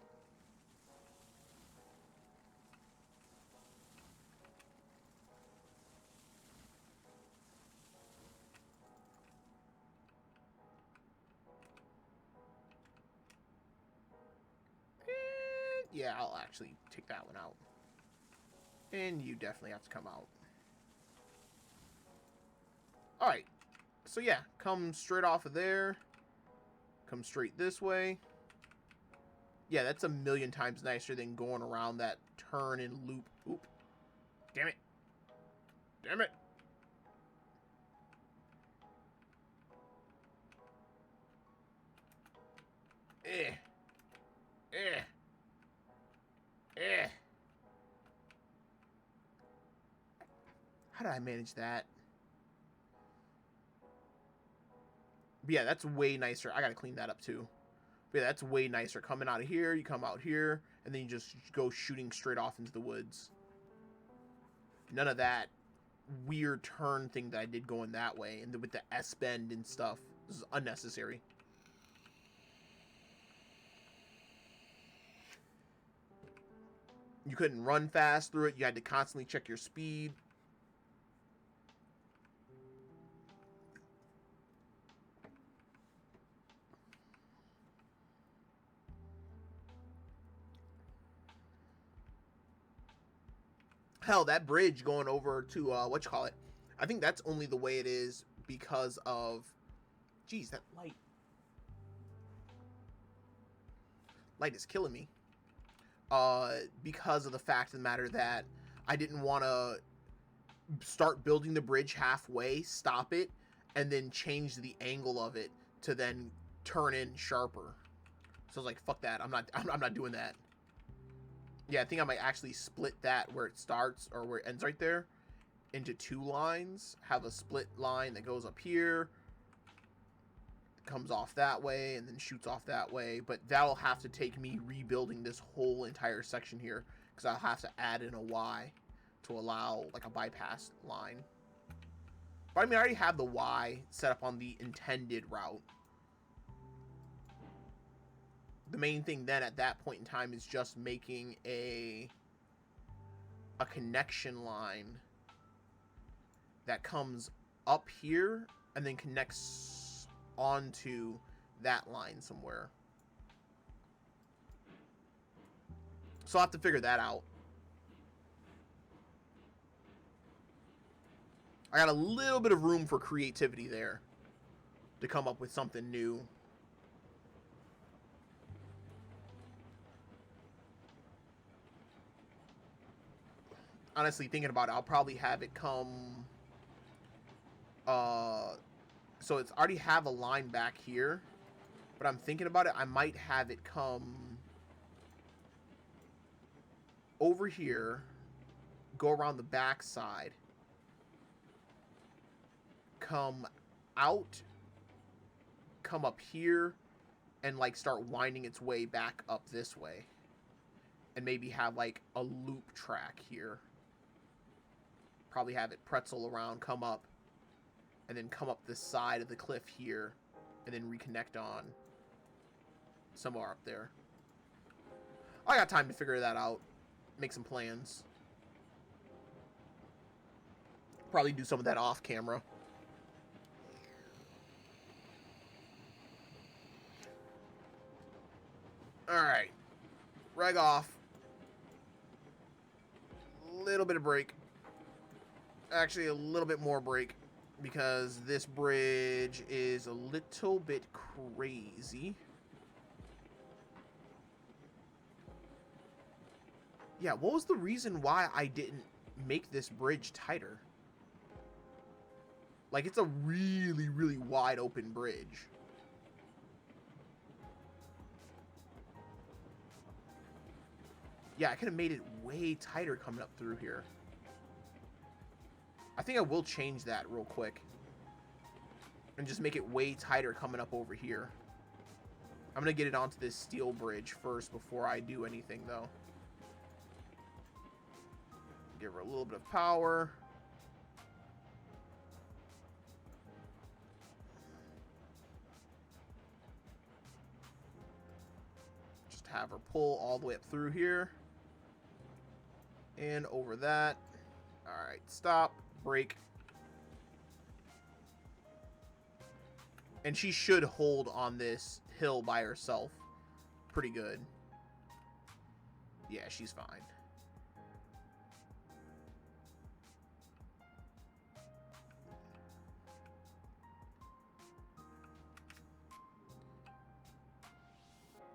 Yeah, I'll actually take that one out. And you definitely have to come out. Alright. So yeah, come straight off of there. Come straight this way. Yeah, that's a million times nicer than going around that turn and loop. Oop. Damn it. Damn it. Eh. Eh. Eh. How did I manage that? But yeah, that's way nicer. I gotta clean that up too. But yeah, that's way nicer. Coming out of here, you come out here, and then you just go shooting straight off into the woods. None of that weird turn thing that I did going that way, and with the S-bend and stuff. This is unnecessary. You couldn't run fast through it. You had to constantly check your speed. Hell, that bridge going over to, whatchamacallit, I think that's only the way it is because of... Jeez, that light. Light is killing me. Because of the fact of the matter that I didn't want to start building the bridge halfway, stop it, and then change the angle of it to then turn in sharper. So I was like, fuck that. I'm not doing that. Yeah, I think I might actually split that where it starts or where it ends right there into two lines. Have a split line that goes up here, comes off that way, and then shoots off that way. But that'll have to take me rebuilding this whole entire section here because I'll have to add in a Y to allow like a bypass line. But I mean, I already have the Y set up on the intended route. The main thing then at that point in time is just making a connection line that comes up here and then connects onto that line somewhere. So I'll have to figure that out. I got a little bit of room for creativity there to come up with something new. Honestly, thinking about it, I'll probably have it come... so it's already have a line back here. But I'm thinking about it, I might have it come... over here. Go around the back side. Come out. Come up here. And, like, start winding its way back up this way. And maybe have, like, a loop track here. Probably have it pretzel around, come up, and then come up the side of the cliff here, and then reconnect on somewhere up there. I got time to figure that out. Make some plans. Probably do some of that off camera. Alright. Reg off. Little bit of break. Actually, a little bit more break. Because this bridge is a little bit crazy. Yeah, what was the reason why I didn't make this bridge tighter? Like, it's a really, really wide open bridge. Yeah, I could have made it way tighter coming up through here. I think I will change that real quick. And just make it way tighter coming up over here. I'm going to get it onto this steel bridge first before I do anything, though. Give her a little bit of power. Just have her pull all the way up through here. And over that. Alright, stop. Break. And she should hold on this hill by herself pretty good. Yeah, she's fine.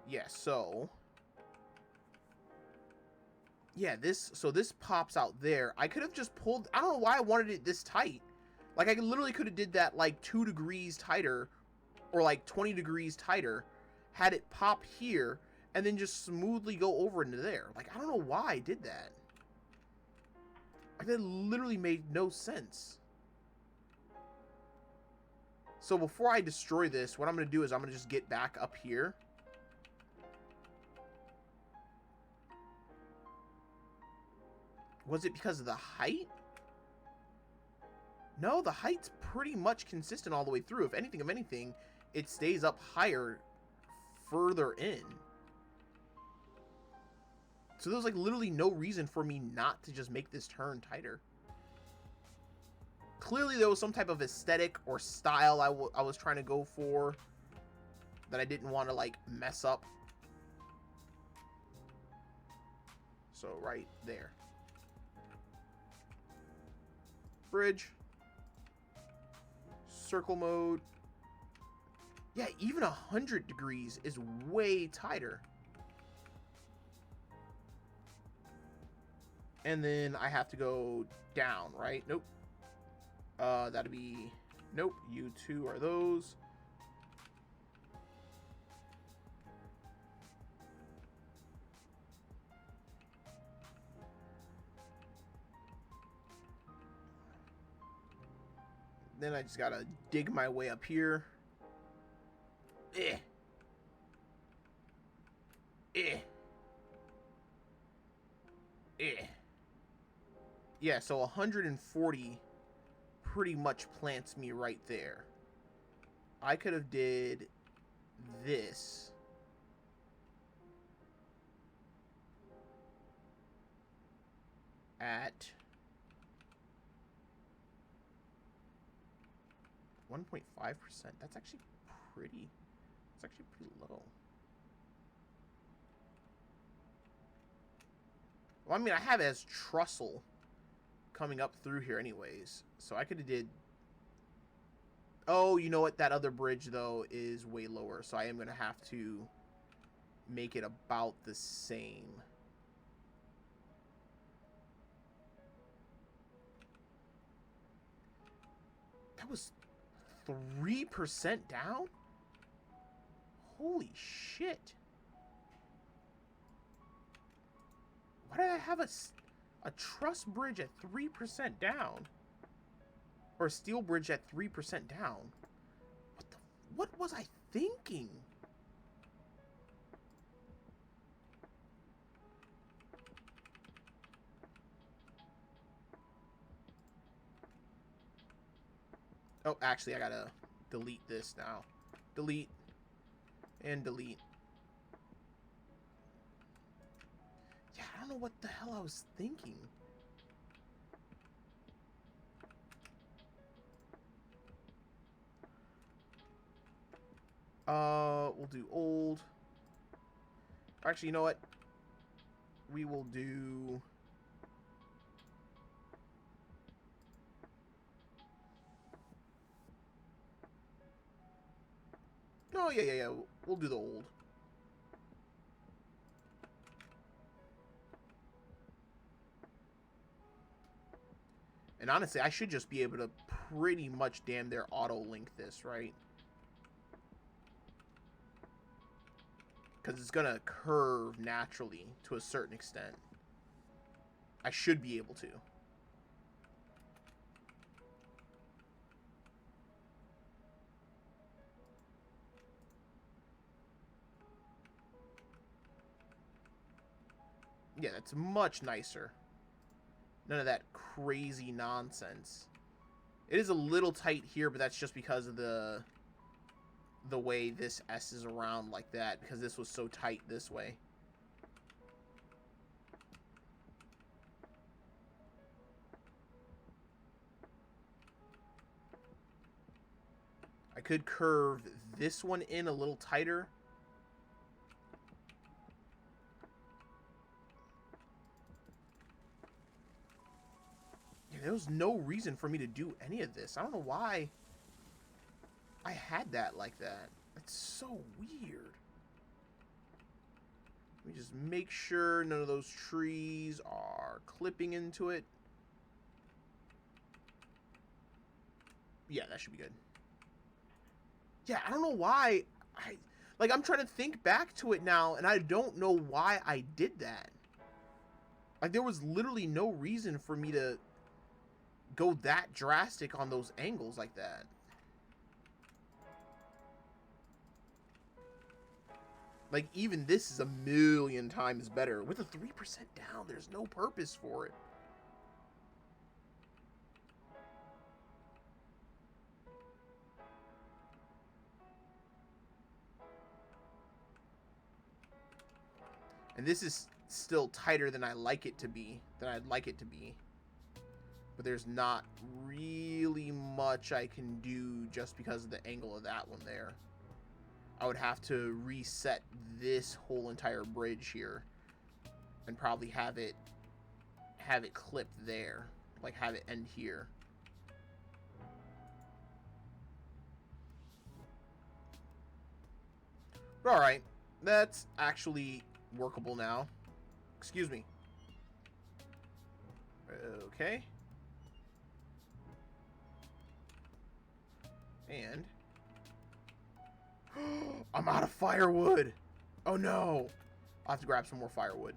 Yeah, so... Yeah, this pops out there. I could have just pulled... I don't know why I wanted it this tight. Like, I literally could have did that, like, 2 degrees tighter, or, like, 20 degrees tighter, had it pop here, and then just smoothly go over into there. Like, I don't know why I did that. Like, that literally made no sense. So before I destroy this, what I'm going to do is I'm going to just get back up here. Was it because of the height? No, the height's pretty much consistent all the way through. If anything, it stays up higher further in. So there's like literally no reason for me not to just make this turn tighter. Clearly there was some type of aesthetic or style I was trying to go for that I didn't want to like mess up. So right there. Bridge. Circle mode. Yeah, even 100 degrees is way tighter. And then I have to go down, right? Nope. That'd be... Nope. You two are those. Then I just gotta dig my way up here. Eh. Eh. Eh. Yeah, so 140 pretty much plants me right there. I could have did this. At 1.5%. That's actually pretty... It's actually pretty low. Well, I mean, I have it as trussel coming up through here anyways. So I could have did... Oh, you know what? That other bridge, though, is way lower. So I am going to have to make it about the same. That was 3% down? Holy shit. Why did I have a truss bridge at 3% down? Or a steel bridge at 3% down? What was I thinking? Oh, actually, I gotta delete this now. Delete. And delete. Yeah, I don't know what the hell I was thinking. We'll do old. Actually, you know what? We will do... Oh, yeah. We'll do the old. And honestly, I should just be able to pretty much damn near auto-link this, right? Because it's going to curve naturally to a certain extent. I should be able to. Yeah, that's much nicer. None of that crazy nonsense. It is a little tight here, but that's just because of the way this S is around like that, because this was so tight this way. I could curve this one in a little tighter. there was no reason for me to do any of this. I don't know why I had that like that. It's so weird. Let me just make sure none of those trees are clipping into it. Yeah, that should be good. Yeah, I don't know why. I'm trying to think back to it now, and I don't know why I did that. Like, there was literally no reason for me to go that drastic on those angles like that. Like, even this is a million times better. With a 3% down, there's no purpose for it. And this is still tighter than I like it to be, than I'd like it to be. But there's not really much I can do just because of the angle of that one there. I would have to reset this whole entire bridge here and probably have it clipped there, like have it end here. But all right, that's actually workable now. Excuse me. Okay. And I'm out of firewood. Oh no. I'll have to grab some more firewood.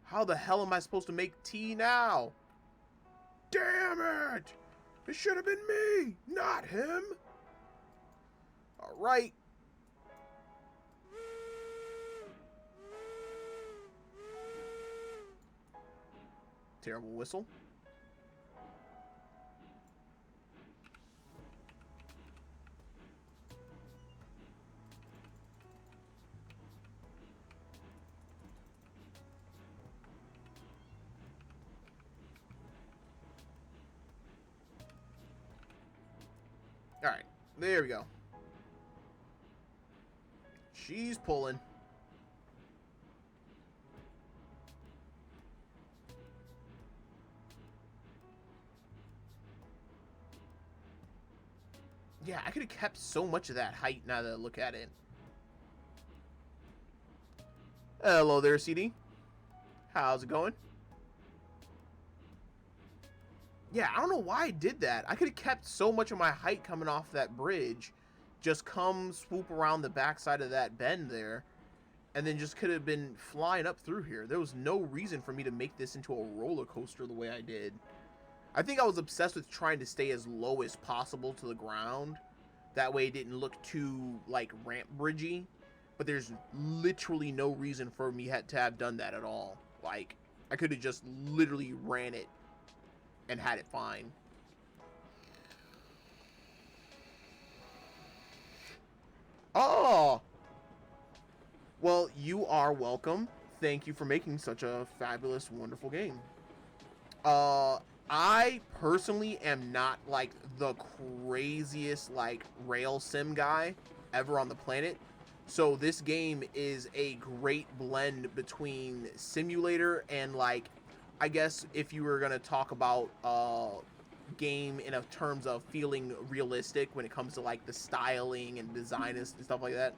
How the hell am I supposed to make tea now? Damn it! It should have been me, not him. All right. Terrible whistle. All right, there we go. She's pulling. Yeah, I could have kept so much of that height now that I look at it. Hello there, CD. How's it going? Yeah, I don't know why I did that. I could have kept so much of my height coming off that bridge. Just come swoop around the backside of that bend there. And then just could have been flying up through here. There was no reason for me to make this into a roller coaster the way I did. I think I was obsessed with trying to stay as low as possible to the ground. That way it didn't look too, like, ramp bridgey. But there's literally no reason for me to have done that at all. Like, I could have just literally ran it and had it fine. Oh! Well, you are welcome. Thank you for making such a fabulous, wonderful game. I personally am not, like, the craziest, like, rail sim guy ever on the planet. So this game is a great blend between simulator and, like, I guess if you were going to talk about game in terms of feeling realistic when it comes to, like, the styling and design and stuff like that.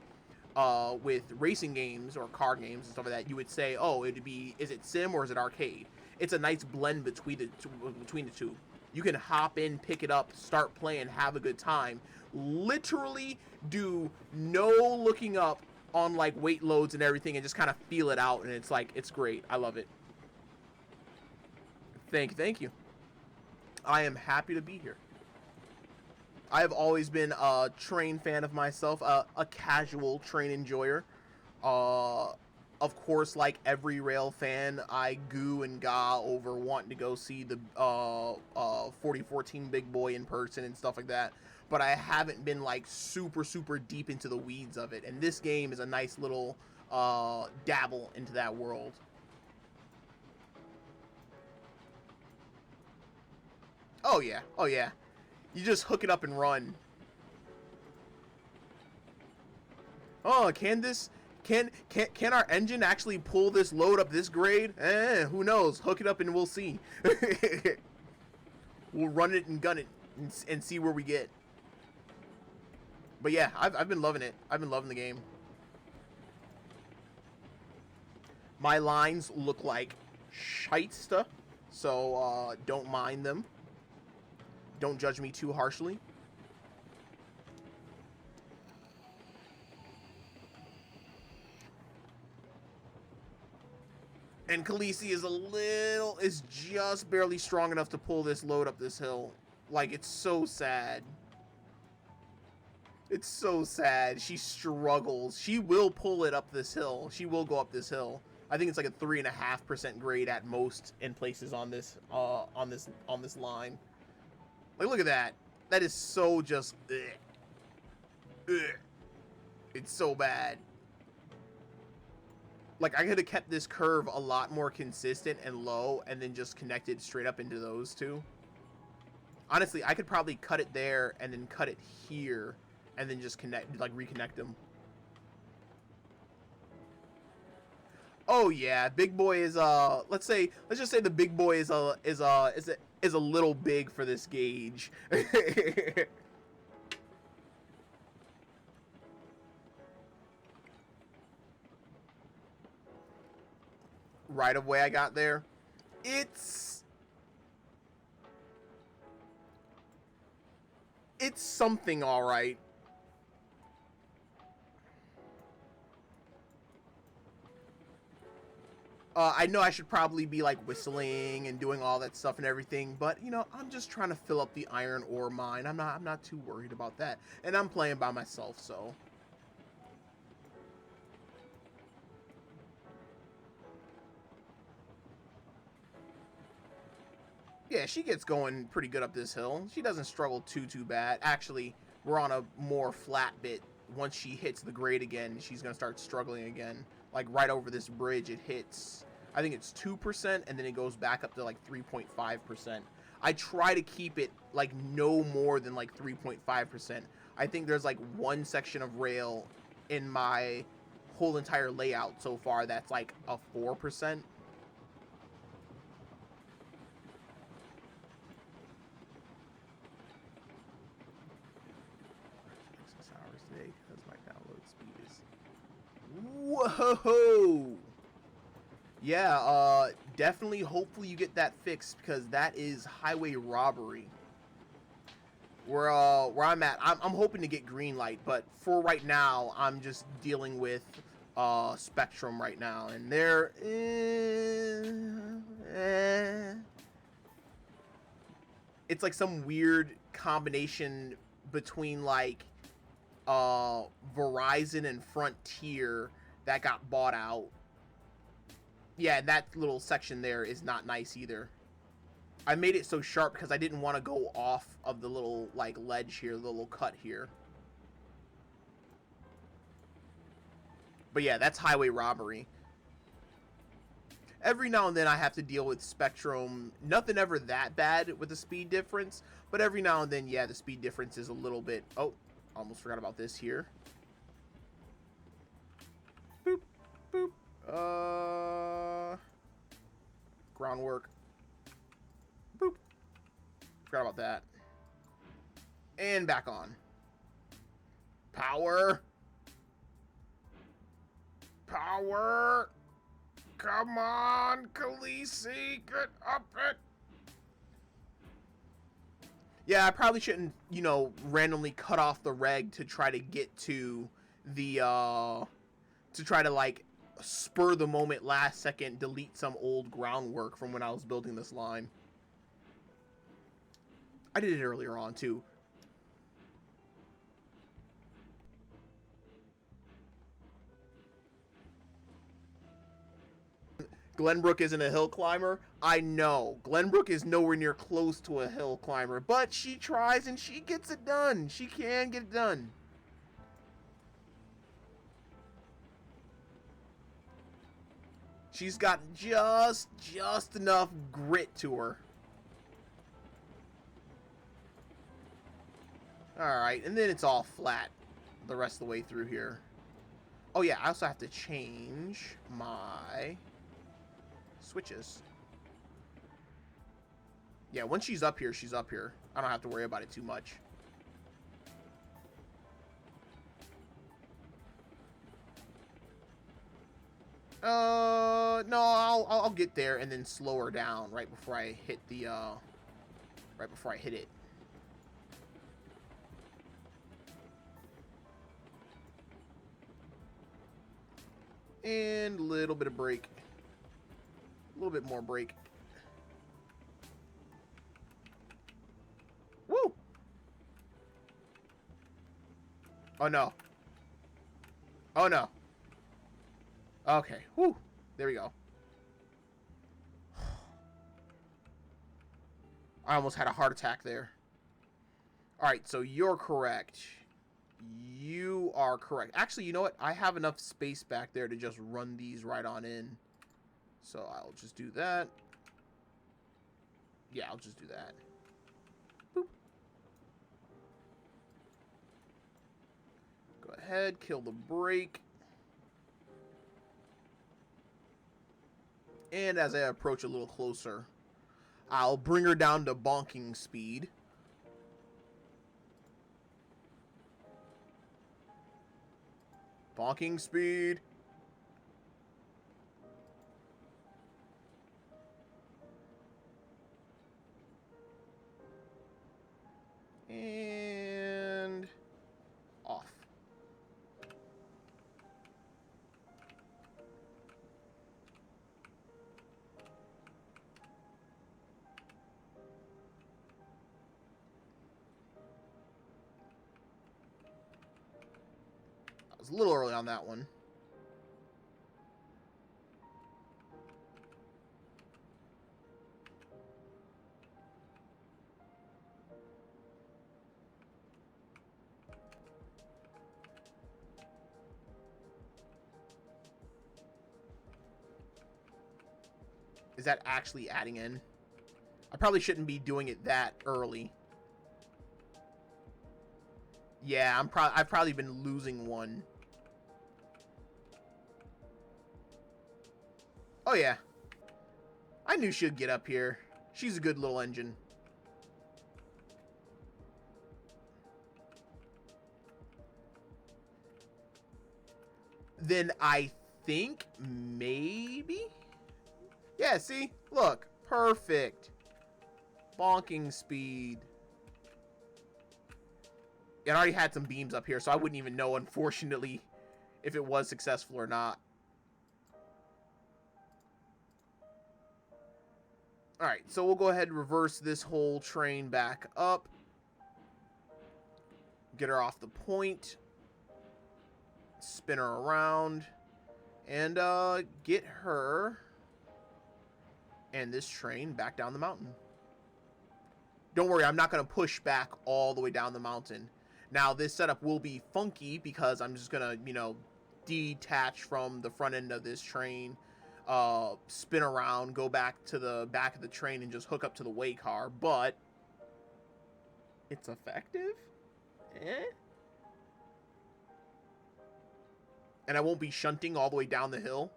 With racing games or car games and stuff like that, you would say, oh, it'd be, is it sim or is it arcade? It's a nice blend between the two. You can hop in, pick it up, start playing, have a good time. Literally do no looking up on, like, weight loads and everything and just kind of feel it out, and it's like, it's great. I love it. Thank you. I am happy to be here. I have always been a train fan of myself, a casual train enjoyer. Of course, like every rail fan, I goo and ga over wanting to go see the 4014 Big Boy in person and stuff like that. But I haven't been, like, super deep into the weeds of it. And this game is a nice little dabble into that world. Oh yeah, oh yeah. You just hook it up and run. Oh, can Can our engine actually pull this load up this grade? Who knows? Hook it up and we'll see. We'll run it and gun it and see where we get. But yeah, I've been loving it. I've been loving the game. My lines look like shitesta, so don't mind them. Don't judge me too harshly. And Khaleesi is just barely strong enough to pull this load up this hill. Like, it's so sad. It's so sad. She struggles. She will pull it up this hill. She will go up this hill. I think it's like a 3.5% grade at most in places on this line. Like, look at that. That is so just it's so bad. Like, I could have kept this curve a lot more consistent and low and then just connected straight up into those two. Honestly, I could probably cut it there and then cut it here and then just reconnect them. Oh yeah, big boy is let's just say the big boy is a little big for this gauge. Right of way I got there. It's something, all right. I know I should probably be like whistling and doing all that stuff and everything, but you know, I'm just trying to fill up the iron ore mine. I'm not too worried about that, and I'm playing by myself, so. Yeah, she gets going pretty good up this hill. She doesn't struggle too bad. Actually, we're on a more flat bit. Once she hits the grade again, she's gonna start struggling again. Like right over this bridge, it hits, I think it's 2%, and then it goes back up to like 3.5%. I try to keep it like no more than like 3.5%. I think there's like one section of rail in my whole entire layout so far that's like a 4%. Whoa! Yeah, definitely, hopefully you get that fixed, because that is highway robbery. Where I'm at, I'm hoping to get green light, but for right now, I'm just dealing with, Spectrum right now, and there it's like some weird combination between, like, Verizon and Frontier that got bought out. Yeah, that little section there is not nice either. I made it so sharp because I didn't want to go off of the little, like, ledge here, the little cut here. But yeah, that's highway robbery. Every now and then I have to deal with Spectrum. Nothing ever that bad with the speed difference, but every now and then, yeah, the speed difference is a little bit... Oh, almost forgot about this here. Boop, boop. Groundwork. Boop. Forgot about that. And back on. Power. Power. Come on, Khaleesi, get up it. Yeah, I probably shouldn't, you know, randomly cut off the reg to try to get to the, to try to, like, spur the moment last second, delete some old groundwork from when I was building this line. I did it earlier on, too. Glenbrook isn't a hill climber. I know. Glenbrook is nowhere near close to a hill climber, but she tries and she gets it done. She can get it done. She's got just enough grit to her. Alright, and then it's all flat the rest of the way through here. Oh yeah, I also have to change my switches. Yeah, once she's up here, she's up here. I don't have to worry about it too much. No, I'll get there and then slow her down right before I hit the right before I hit it. And a little bit of brake. A little bit more brake. Woo! Oh no. Oh no. Okay. Whoo. There we go. I almost had a heart attack there. Alright, so you're correct. You are correct. Actually, you know what? I have enough space back there to just run these right on in. So I'll just do that. Yeah, I'll just do that. Boop. Go ahead, kill the brake. And as I approach a little closer, I'll bring her down to bonking speed. Bonking speed. And off. I was a little early on that one. Is that actually adding in? I probably shouldn't be doing it that early. Yeah, I've probably been losing one. Oh yeah. I knew she'd get up here. She's a good little engine. Then I think maybe? Yeah, see? Look. Perfect. Bonking speed. It already had some beams up here, so I wouldn't even know, unfortunately, if it was successful or not. Alright, so we'll go ahead and reverse this whole train back up. Get her off the point. Spin her around. And get her and this train back down the mountain. Don't worry, I'm not going to push back all the way down the mountain. Now, this setup will be funky because I'm just going to, you know, detach from the front end of this train, spin around, go back to the back of the train, and just hook up to the way car. But it's effective? Eh? And I won't be shunting all the way down the hill.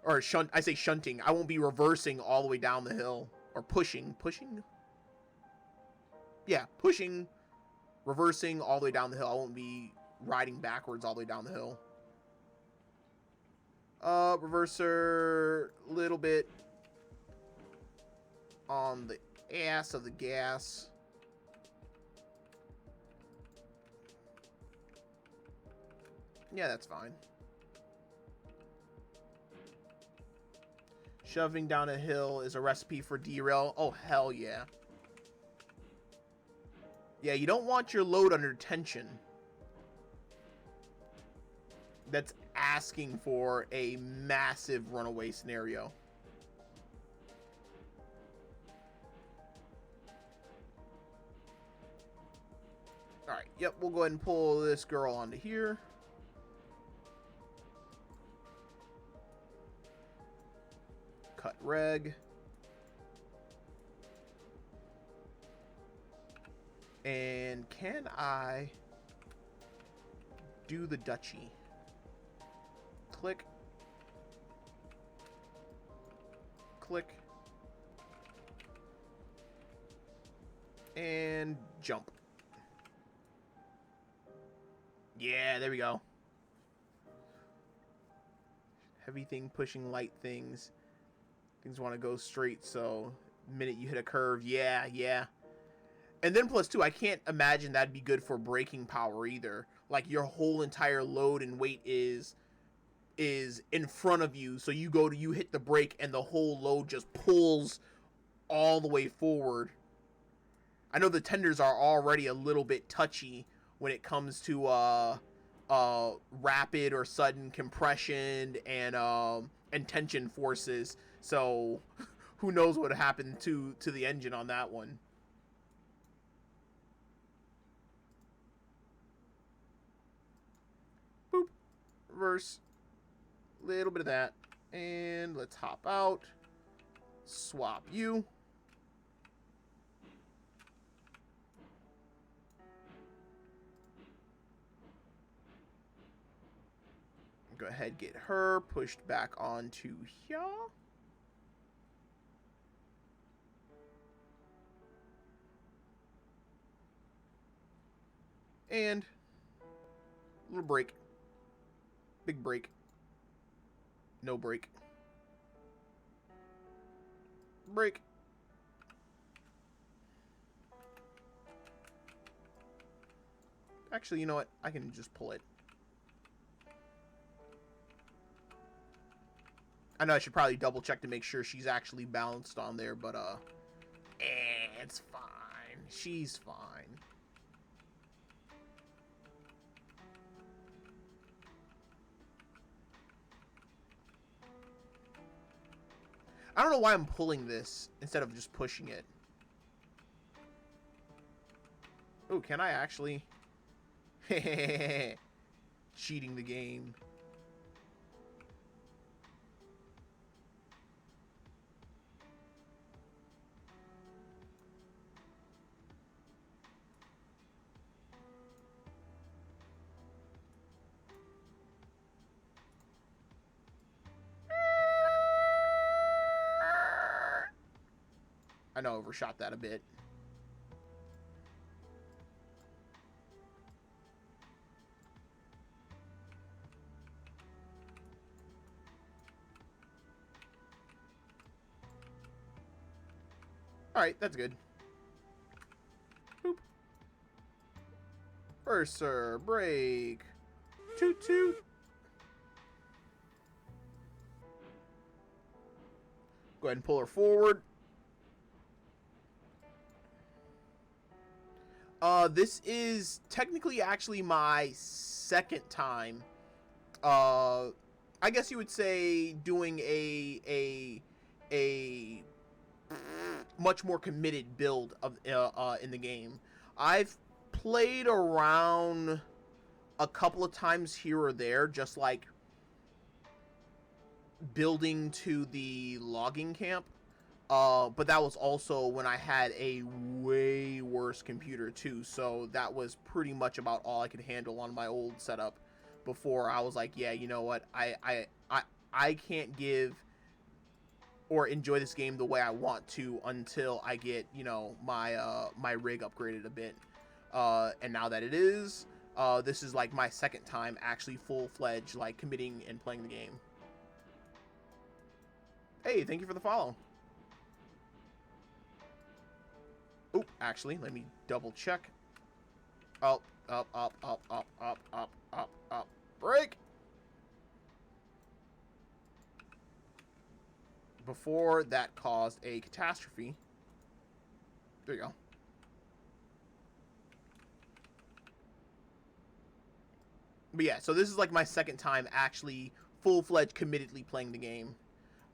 Or I say shunting. I won't be reversing all the way down the hill. Or pushing. Pushing? Yeah, pushing, reversing all the way down the hill. I won't be riding backwards all the way down the hill. Reverser, little bit on the ass of the gas. Yeah, that's fine. Shoving down a hill is a recipe for derail. Oh, hell yeah. Yeah, you don't want your load under tension. That's asking for a massive runaway scenario. Alright, yep, we'll go ahead and pull this girl onto here. Cut reg. And can I do the Dutchie. Click. Click. And jump. Yeah, there we go. Heavy thing pushing light things. Things want to go straight, so the minute you hit a curve, yeah. And then plus two, I can't imagine that'd be good for braking power either. Like your whole entire load and weight is in front of you, so you hit the brake and the whole load just pulls all the way forward. I know the tenders are already a little bit touchy when it comes to rapid or sudden compression and tension forces. So who knows what happened to the engine on that one. Boop. Reverse. Little bit of that. And let's hop out. Swap you. Go ahead, get her pushed back onto here. And little break. Big break. No break. Break. Actually, you know what? I can just pull it. I know I should probably double check to make sure she's actually balanced on there, but it's fine. She's fine. I don't know why I'm pulling this instead of just pushing it. Oh, can I actually? Cheating the game. I know I overshot that a bit. Alright, that's good. Boop. Reverser, brake. Toot toot. Go ahead and pull her forward. This is technically actually my second time. I guess you would say doing a much more committed build of in the game. I've played around a couple of times here or there, just like building to the logging camp. But that was also when I had a way worse computer too, so that was pretty much about all I could handle on my old setup before I was like, yeah, you know what, I can't give or enjoy this game the way I want to until I get, you know, my rig upgraded a bit. And now that it is, this is like my second time actually full-fledged like committing and playing the game. Hey, thank you for the follow. Oh, actually, let me double check. Up, up, up, up, up, up, up, up, up. Break! Before that caused a catastrophe. There you go. But yeah, so this is like my second time actually full-fledged committedly playing the game.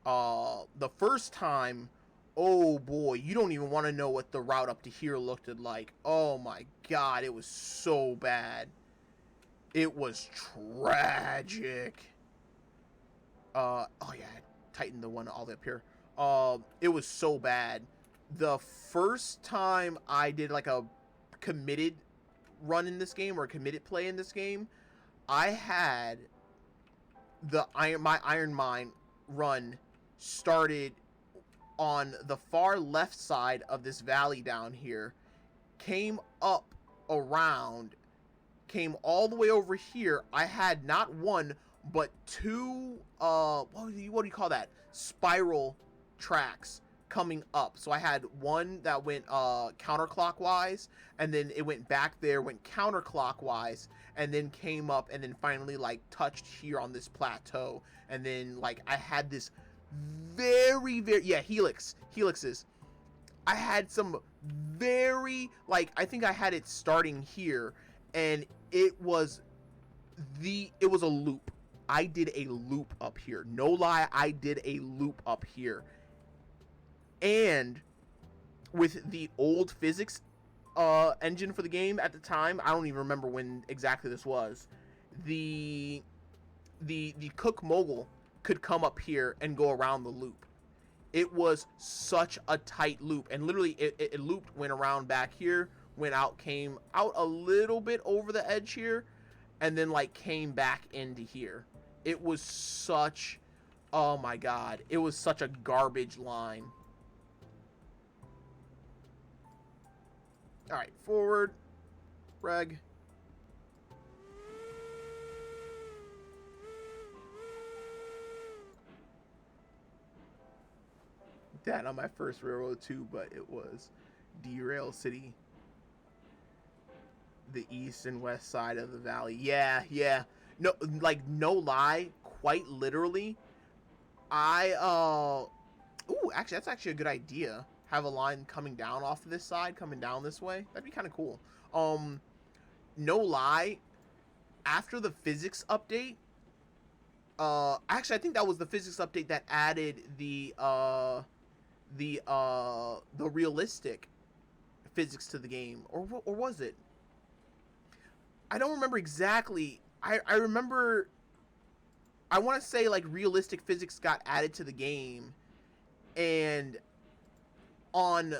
The first time, oh boy, you don't even want to know what the route up to here looked like. Oh my god, it was so bad. It was tragic. Oh yeah, I tightened the one all the way up here. It was so bad. The first time I did like a committed run in this game or a committed play in this game, I had my iron mine run started on the far left side of this valley down here, came up around, came all the way over here. I had not one but two what do you call that, spiral tracks coming up. So I had one that went counterclockwise, and then it went back there, went counterclockwise, and then came up, and then finally like touched here on this plateau. And then like I had this very yeah, helixes. I had some very, like, I think I had it starting here, and it was a loop. I did a loop up here. No lie, I did a loop up here. And with the old physics engine for the game at the time, I don't even remember when exactly this was, the Cook Mogul could come up here and go around the loop. It was such a tight loop, and literally it looped, went around back here, went out, came out a little bit over the edge here, and then like came back into here. It was such, oh my god, it was such a garbage line. All right, forward, reg. That on my first railroad too, but it was Derail City, the east and west side of the valley. Yeah. No, like, no lie, quite literally, ooh, actually, that's actually a good idea. Have a line coming down off of this side, coming down this way. That'd be kind of cool. No lie, after the physics update, actually, I think that was the physics update that added the realistic physics to the game, or was it? I don't remember exactly. I remember, I want to say like realistic physics got added to the game, and on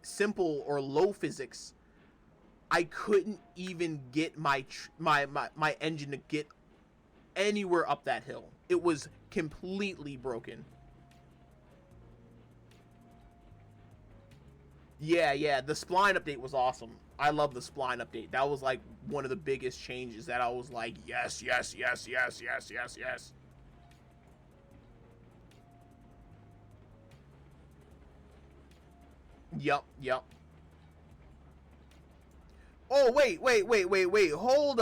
simple or low physics, I couldn't even get my engine to get anywhere up that hill. It was completely broken. Yeah, the spline update was awesome. I love the spline update. That was like one of the biggest changes that I was like, yes. Yep. Oh, wait. Hold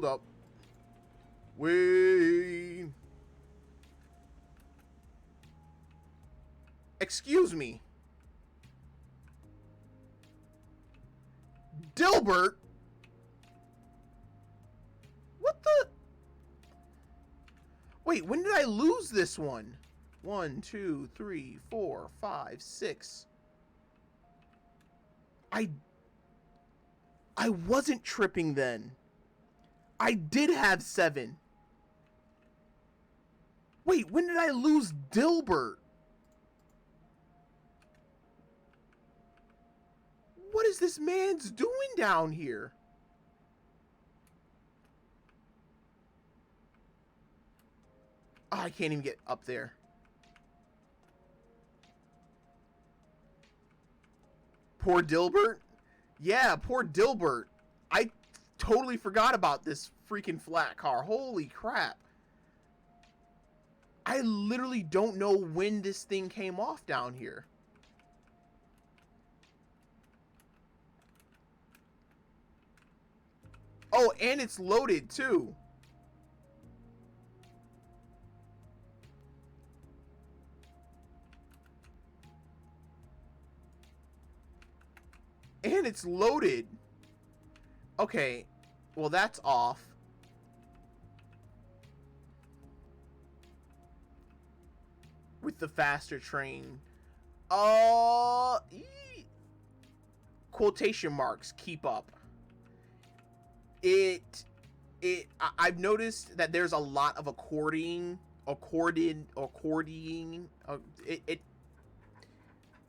up. Wait. Excuse me. Dilbert? What the? Wait, when did I lose this one? 1, 2, 3, 4, 5, 6. I wasn't tripping then. I did have 7. Wait, when did I lose Dilbert? What is this man's doing down here? Oh, I can't even get up there. Poor Dilbert? Yeah, poor Dilbert. I totally forgot about this freaking flat car. Holy crap. I literally don't know when this thing came off down here. Oh, and it's loaded too. And it's loaded. Okay, well, that's off. With the faster train. Quotation marks, keep up. I've noticed that there's a lot of according.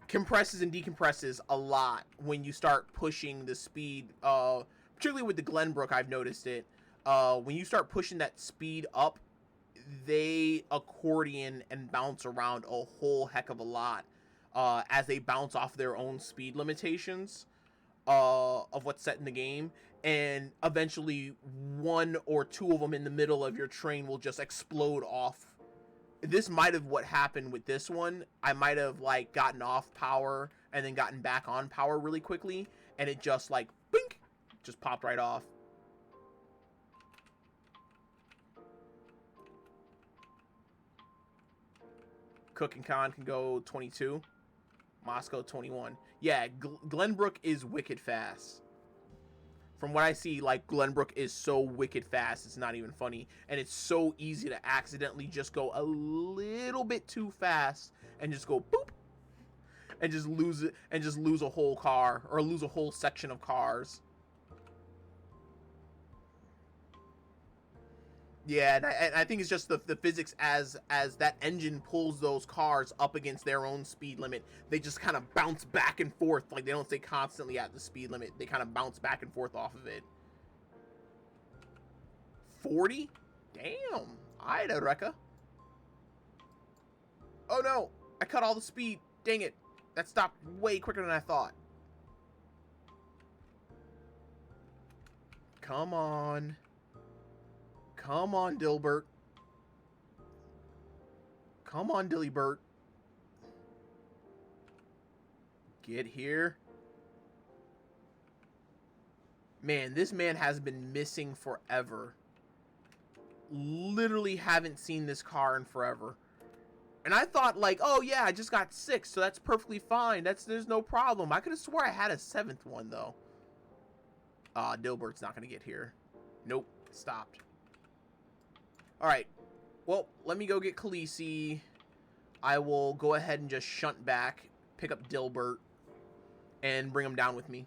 compresses and decompresses a lot when you start pushing the speed. Particularly with the Glenbrook, I've noticed it. When you start pushing that speed up, they accordion and bounce around a whole heck of a lot as they bounce off their own speed limitations of what's set in the game. And eventually, one or two of them in the middle of your train will just explode off. This might have what happened with this one. I might have like gotten off power and then gotten back on power really quickly, and it just like blink, just popped right off. Cook and Khan can go 22. Moscow 21. Yeah, Glenbrook is wicked fast. From what I see, like, Glenbrook is so wicked fast, it's not even funny. And it's so easy to accidentally just go a little bit too fast and just go boop and just lose it, and just lose a whole car or lose a whole section of cars. Yeah, and I think it's just the physics as that engine pulls those cars up against their own speed limit. They just kind of bounce back and forth. Like, they don't stay constantly at the speed limit. They kind of bounce back and forth off of it. 40? Damn. Alright, Eureka. Oh no, I cut all the speed. Dang it. That stopped way quicker than I thought. Come on. Come on, Dilbert. Come on, Dillybert. Get here. Man, this man has been missing forever. Literally haven't seen this car in forever. And I thought, like, oh yeah, I just got 6, so that's perfectly fine. There's no problem. I could have swore I had a 7th one, though. Dilbert's not going to get here. Nope, stopped. Alright, well, let me go get Khaleesi. I will go ahead and just shunt back, pick up Dilbert, and bring him down with me.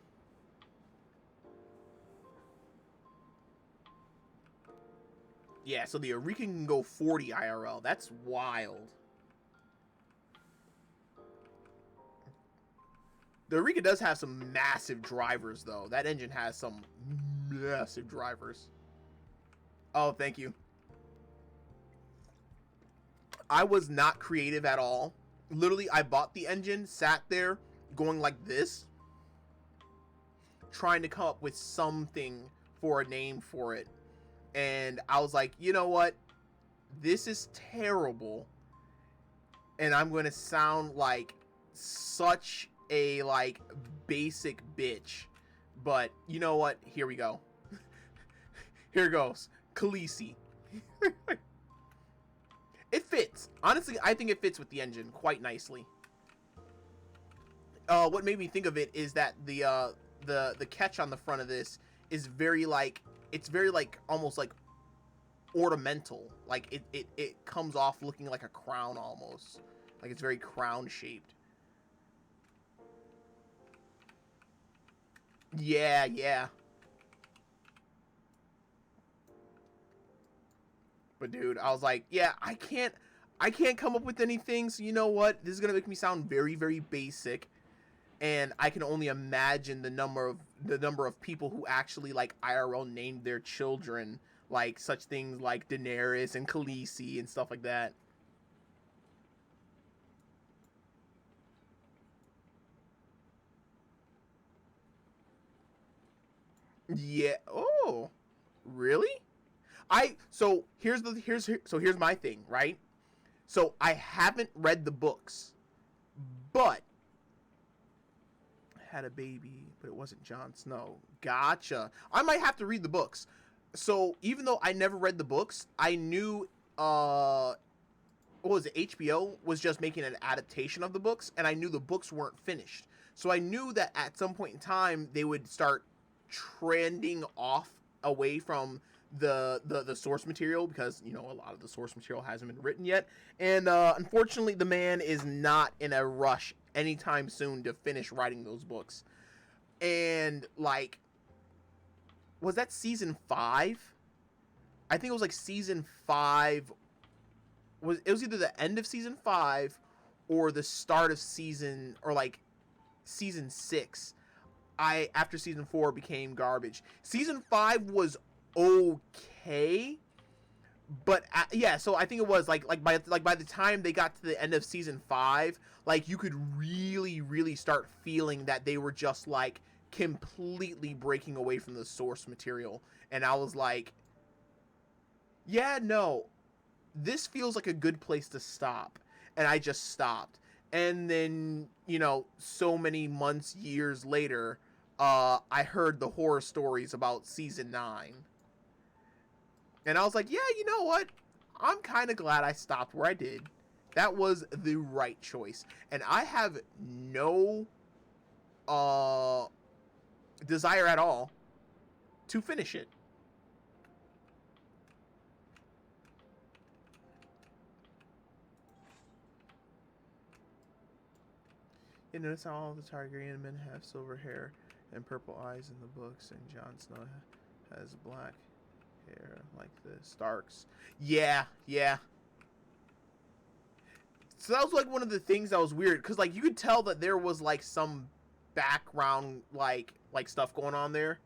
Yeah, so the Eureka can go 40 IRL. That's wild. The Eureka does have some massive drivers, though. That engine has some massive drivers. Oh, thank you. I was not creative at all. Literally, I bought the engine, sat there, going like this, trying to come up with something for a name for it. And I was like, you know what? This is terrible. And I'm going to sound like such a, like, basic bitch. But you know what? Here we go. Here goes. Khaleesi. It fits. Honestly, I think it fits with the engine quite nicely. What made me think of it is that the catch on the front of this is very like, it's very like almost like ornamental. Like it comes off looking like a crown almost. Like it's very crown shaped. Yeah, yeah. But dude, I was like, yeah, I can't come up with anything. So you know what? This is gonna make me sound very, very basic, and I can only imagine the number of people who actually like IRL named their children like such things like Daenerys and Khaleesi and stuff like that. Yeah. Oh, really? Here's my thing, right? So I haven't read the books, but I had a baby, but it wasn't Jon Snow. Gotcha. I might have to read the books. So even though I never read the books, I knew what was it, HBO was just making an adaptation of the books, and I knew the books weren't finished. So I knew that at some point in time they would start trending off away from the source material, because you know a lot of the source material hasn't been written yet, and unfortunately the man is not in a rush anytime soon to finish writing those books. And like, was that season 5? I think it was like season 5. It was either the end of season 5 or the start of season, or like season 6, after season 4 became garbage. Season 5 was okay, but yeah, so I think it was by the time they got to the end of season 5, like you could really start feeling that they were just like completely breaking away from the source material. And I was like, yeah, no, this feels like a good place to stop. And I just stopped. And then, so many months, years later, I heard the horror stories about season 9. And I was like, yeah, you know what? I'm kind of glad I stopped where I did. That was the right choice. And I have no desire at all to finish it. You notice how all the Targaryen men have silver hair and purple eyes in the books, and Jon Snow has black hair like the Starks. Yeah. So that was like one of the things that was weird, because like you could tell that there was like some background like stuff going on there.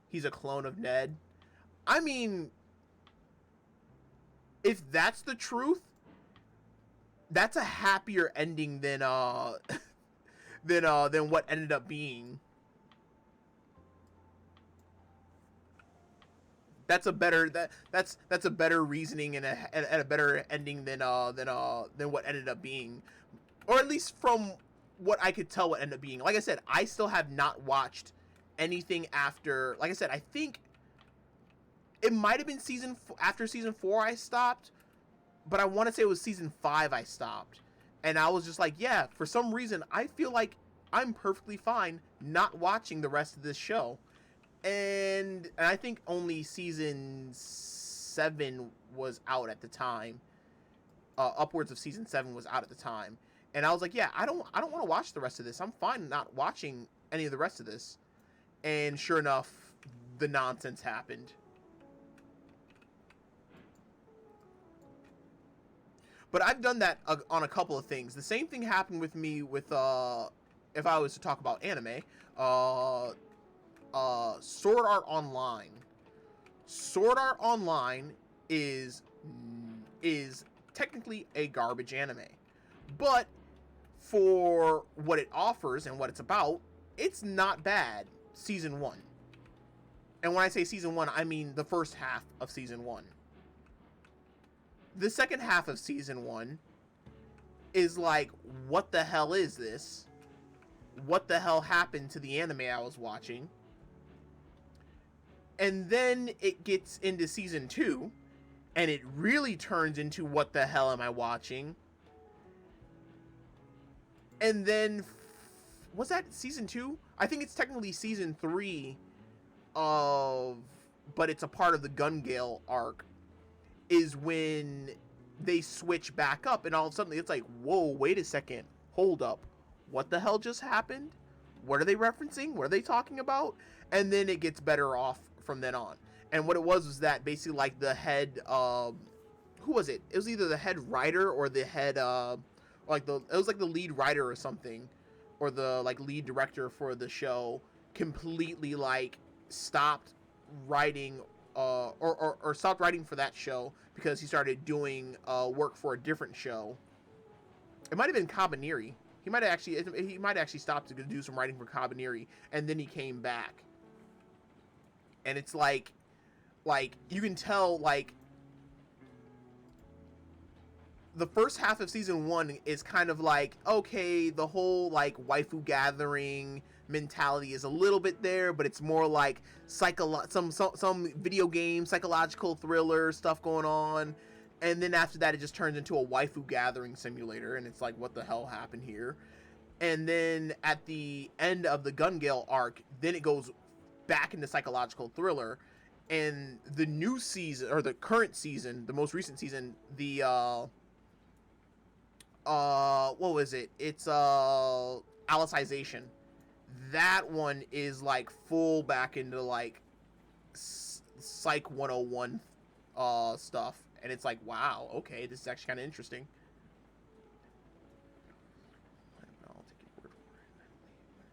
He's a clone of Ned. I mean, if that's the truth, that's a happier ending than than what ended up being. That's a better that's a better reasoning and a better ending than what ended up being, or at least from what I could tell what ended up being. Like I said, I still have not watched anything after. Like I said, I think it might have been after season 4 I stopped, but I want to say it was season 5 I stopped, and I was just like, yeah, for some reason I feel like I'm perfectly fine not watching the rest of this show. And I think only season 7 was out at the time. Upwards of season 7 was out at the time, and I was like, yeah, I don't want to watch the rest of this. I'm fine not watching any of the rest of this. And sure enough, the nonsense happened. But I've done that on a couple of things. The same thing happened with me with if I was to talk about anime, Sword Art Online. Sword Art Online is technically a garbage anime, but for what it offers and what it's about, it's not bad. Season 1, and when I say season 1, I mean the first half of season 1. The second half of season 1 is like, what the hell is this? What the hell happened to the anime I was watching? And then it gets into season 2, and it really turns into, what the hell am I watching? And then, was that season 2? I think it's technically season 3 of, but it's a part of the Gun Gale arc, is when they switch back up, and all of a sudden it's like, whoa, wait a second, hold up, what the hell just happened? What are they referencing? What are they talking about? And then it gets better off from then on. And what it was that basically like the head, who was it? It was either the head writer or the head, it was like the lead writer or something, or the like lead director for the show, completely like stopped writing, or stopped writing for that show because he started doing work for a different show. It might have been Kabaneri. He might have actually stopped to do some writing for Kabaneri, and then he came back. And it's like you can tell, like, the first half of season 1 is kind of like, okay, the whole like waifu gathering mentality is a little bit there, but it's more like some video game psychological thriller stuff going on. And then after that, it just turns into a waifu gathering simulator, and it's like, what the hell happened here? And then at the end of the Gun Gale arc, then it goes back into psychological thriller. And the new season, or the current season, the most recent season, the what was it? It's Alicization. That one is like full back into like Psych 101 stuff, and it's like, wow, okay, this is actually kind of interesting.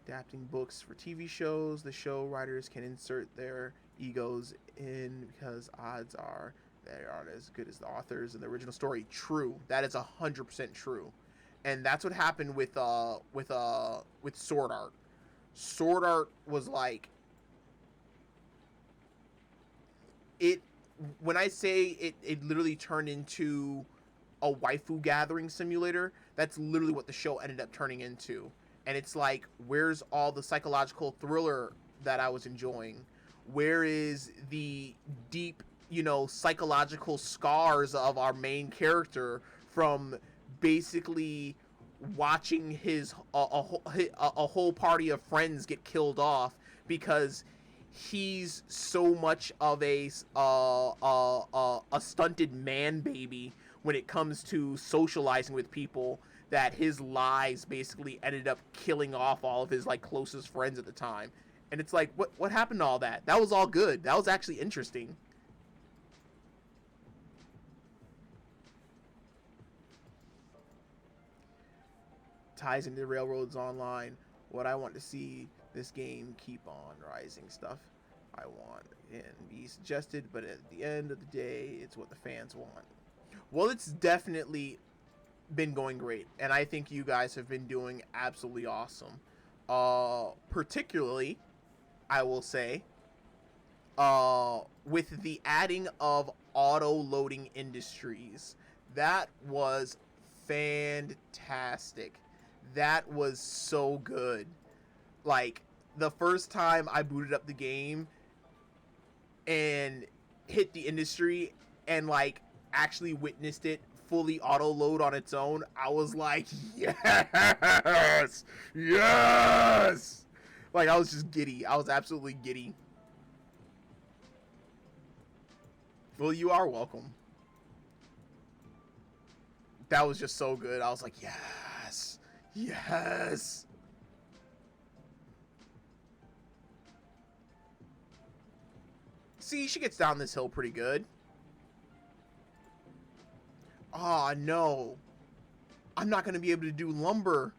Adapting books for TV shows, the show writers can insert their egos in because odds are they aren't as good as the authors of the original story. True, that is 100% true, and that's what happened with Sword Art. Sword Art was like it. When I say it literally turned into a waifu gathering simulator. That's literally what the show ended up turning into. And it's like, where's all the psychological thriller that I was enjoying? Where is the deep, psychological scars of our main character from basically watching his a whole party of friends get killed off because he's so much of a stunted man baby when it comes to socializing with people that his lies basically ended up killing off all of his like closest friends at the time. And it's like, what happened to all that? That was all good. That was actually interesting. Ties into Railroads Online. What I want to see this game keep on rising stuff I want and be suggested, but at the end of the day, it's what the fans want. Well, it's definitely been going great, and I think you guys have been doing absolutely awesome. Particularly, I will say, with the adding of auto-loading industries, that was fantastic. That was so good. Like, the first time I booted up the game and hit the industry and like actually witnessed it fully auto load on its own, I was like, yes, yes. Like, I was just giddy. I was absolutely giddy. Well, you are welcome. That was just so good. I was like, yes, yes. See, she gets down this hill pretty good. Oh, no. I'm not going to be able to do lumber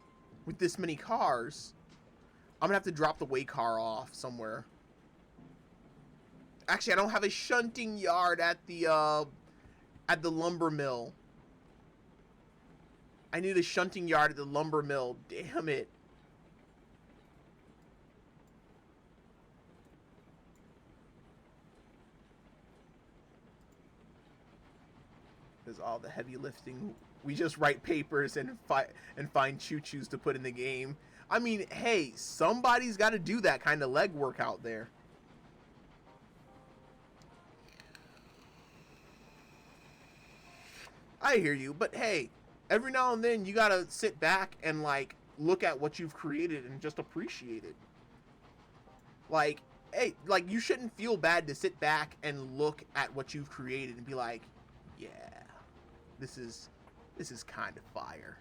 with this many cars. I'm going to have to drop the way car off somewhere. Actually, I don't have a shunting yard at the lumber mill. I need a shunting yard at the lumber mill. Damn it. Because all the heavy lifting, we just write papers and find choo-choos to put in the game. I mean, hey, somebody's got to do that kind of leg work out there. I hear you, but hey, every now and then you gotta sit back and like look at what you've created and just appreciate it. Like, hey, like you shouldn't feel bad to sit back and look at what you've created and be like, yeah, this is kind of fire.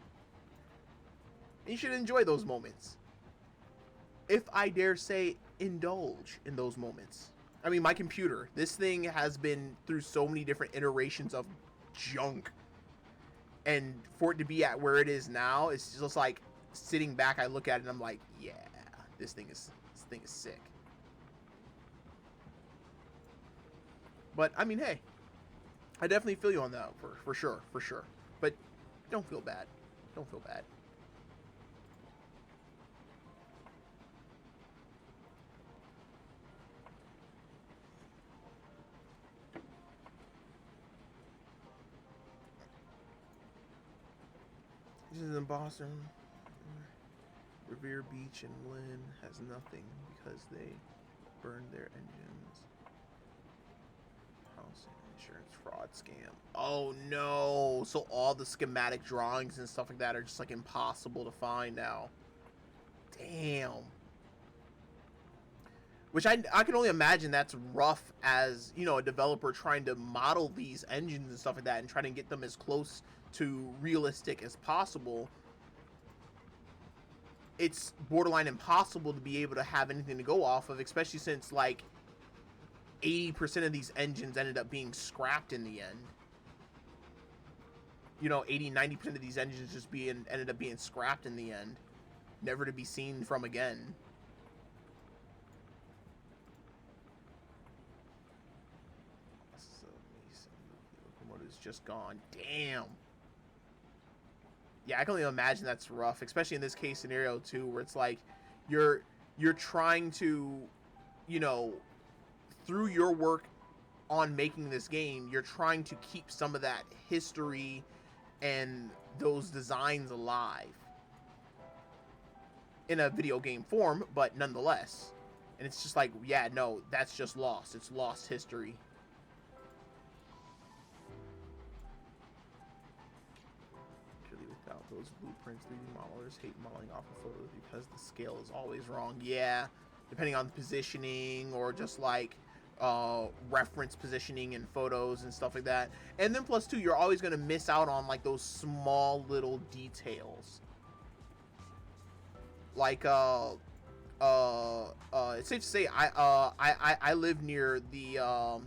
And you should enjoy those moments. If I dare say, indulge in those moments. I mean, my computer, this thing has been through so many different iterations of junk. And for it to be at where it is now, it's just like sitting back, I look at it and I'm like, yeah, this thing is sick. But I mean, hey, I definitely feel you on that for sure. But don't feel bad. Don't feel bad. This is in Boston. Revere Beach and Lynn has nothing because they burned their engines. House insurance fraud scam. Oh no! So all the schematic drawings and stuff like that are just like impossible to find now. Damn. Which I can only imagine that's rough as, a developer trying to model these engines and stuff like that and trying to get them as close to realistic as possible. It's borderline impossible to be able to have anything to go off of, especially since like 80% of these engines ended up being scrapped in the end. 80-90% of these engines just ended up being scrapped in the end. never to be seen from again. So, locomotive's just gone. Damn. Yeah, I can only imagine that's rough, especially in this case scenario too, where it's like you're trying to, you know, through your work on making this game, you're trying to keep some of that history and those designs alive in a video game form, but nonetheless. And it's just like, yeah, no, that's just lost. It's lost history. Without those blueprints, 3D modelers hate modeling off of photos because the scale is always wrong. Yeah, depending on positioning or just like reference positioning in photos and stuff like that. And then plus two, you're always going to miss out on like those small little details. Like it's safe to say I live near the I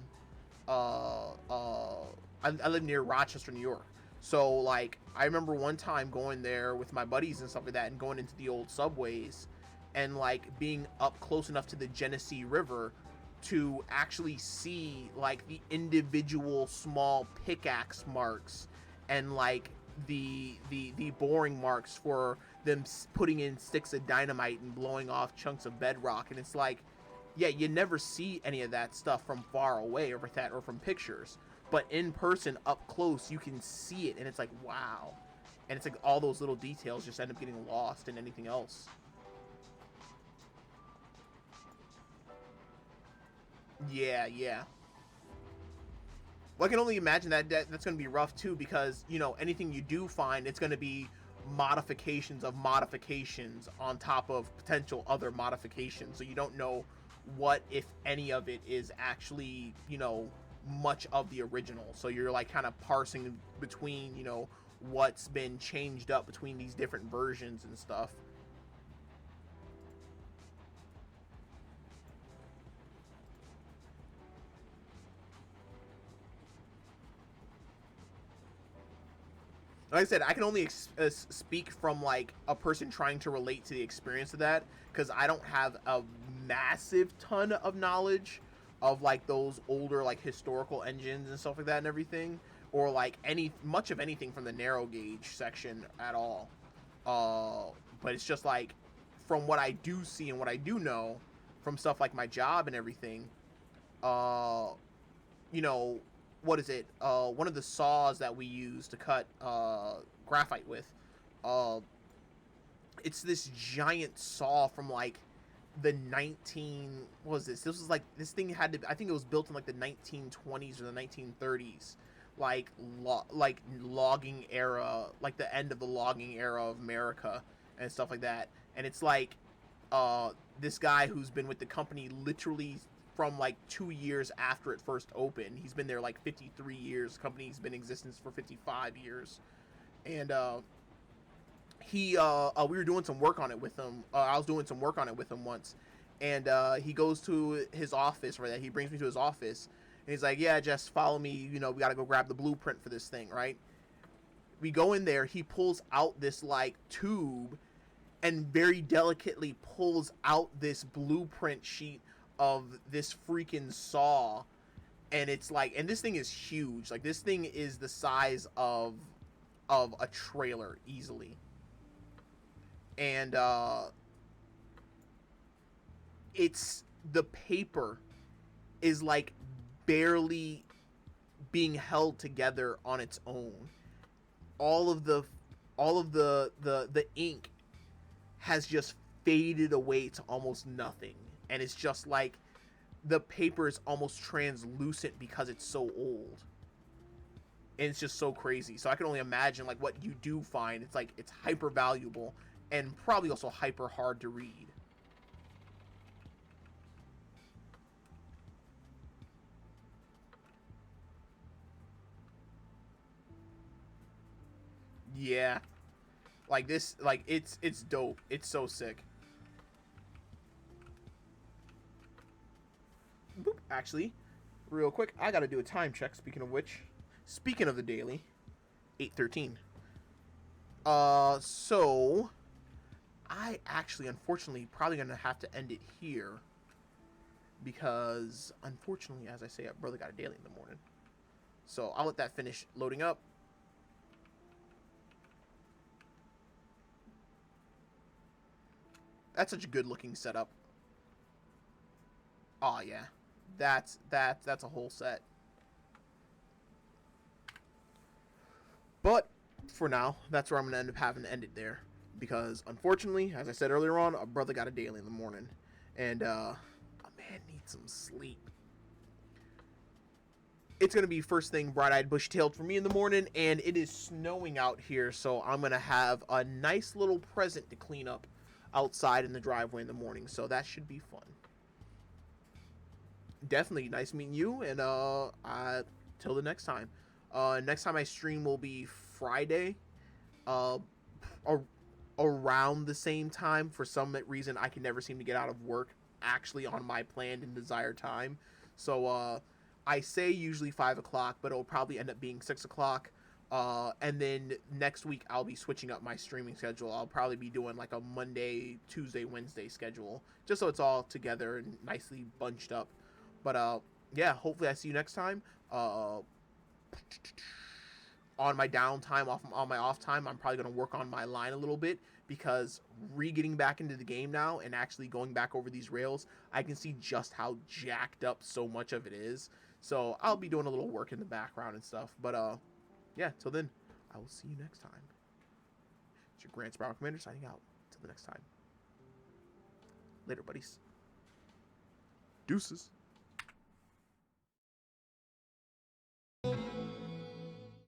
live near Rochester, New York. So like I remember one time going there with my buddies and stuff like that, and going into the old subways, and like being up close enough to the Genesee River to actually see like the individual small pickaxe marks and like the boring marks for them putting in sticks of dynamite and blowing off chunks of bedrock. And it's like, yeah, you never see any of that stuff from far away or that or from pictures, but in person up close you can see it, and it's like, wow. And it's like all those little details just end up getting lost in anything else. Yeah, yeah. Well, I can only imagine that's going to be rough too, because you know anything you do find, it's going to be modifications of modifications on top of potential other modifications. So you don't know what, if any of it, is actually, you know, much of the original. So you're like kind of parsing between, you know, what's been changed up between these different versions and stuff. Like I said, I can only speak from like a person trying to relate to the experience of that, because I don't have a massive ton of knowledge of like those older like historical engines and stuff like that and everything, or like any much of anything from the narrow gauge section at all. But it's just like from what I do see and what I do know from stuff like my job and everything. Uh, you know, what is it? One of the saws that we use to cut graphite with. Uh, it's this giant saw from like the 19. What was this? This was like this thing had to. I think it was built in like the 1920s or the 1930s, like like logging era, like the end of the logging era of America and stuff like that. And it's like this guy who's been with the company literally from like 2 years after it first opened. He's been there like 53 years. The company's been in existence for 55 years. And we were doing some work on it with him. I was doing some work on it with him once. And he goes to his office, right? He brings me to his office. And he's like, yeah, just follow me. You know, we got to go grab the blueprint for this thing, right? We go in there. He pulls out this like tube and very delicately pulls out this blueprint sheet of this freaking saw. And it's like, and this thing is huge. Like this thing is the size of a trailer easily. And it's the paper is like barely being held together on its own. All of the ink has just faded away to almost nothing, and it's just like the paper is almost translucent because it's so old, and it's just so crazy. So I can only imagine like what you do find. It's like it's hyper valuable and probably also hyper hard to read. Yeah, like this, like it's dope. It's so sick. Boop. Actually, real quick, I gotta do a time check. Speaking of which, speaking of the daily, 8:13. So I actually, unfortunately, probably gonna have to end it here because, unfortunately, as I say, our brother got a daily in the morning. So I'll let that finish loading up. That's such a good looking setup. Oh yeah, that's a whole set. But for now, that's where I'm gonna end up having to end it there because, unfortunately, as I said earlier on, a brother got a daily in the morning, and a man needs some sleep. It's gonna be first thing bright-eyed, bushy-tailed for me in the morning, and it is snowing out here, so I'm gonna have a nice little present to clean up outside in the driveway in the morning. So that should be fun. Definitely nice meeting you, and till the next time. Next time I stream will be Friday, uh, around the same time. For some reason, I can never seem to get out of work actually on my planned and desired time. So I say usually 5 o'clock, but it'll probably end up being 6 o'clock. And then next week I'll be switching up my streaming schedule. I'll probably be doing like a Monday, Tuesday, Wednesday schedule, just so it's all together and nicely bunched up. But yeah, hopefully I see you next time. On my downtime, on my off time, I'm probably gonna work on my line a little bit because getting back into the game now and actually going back over these rails, I can see just how jacked up so much of it is. So I'll be doing a little work in the background and stuff. But yeah, till then, I will see you next time. It's your Grand Sprout Commander signing out. Till the next time. Later, buddies. Deuces.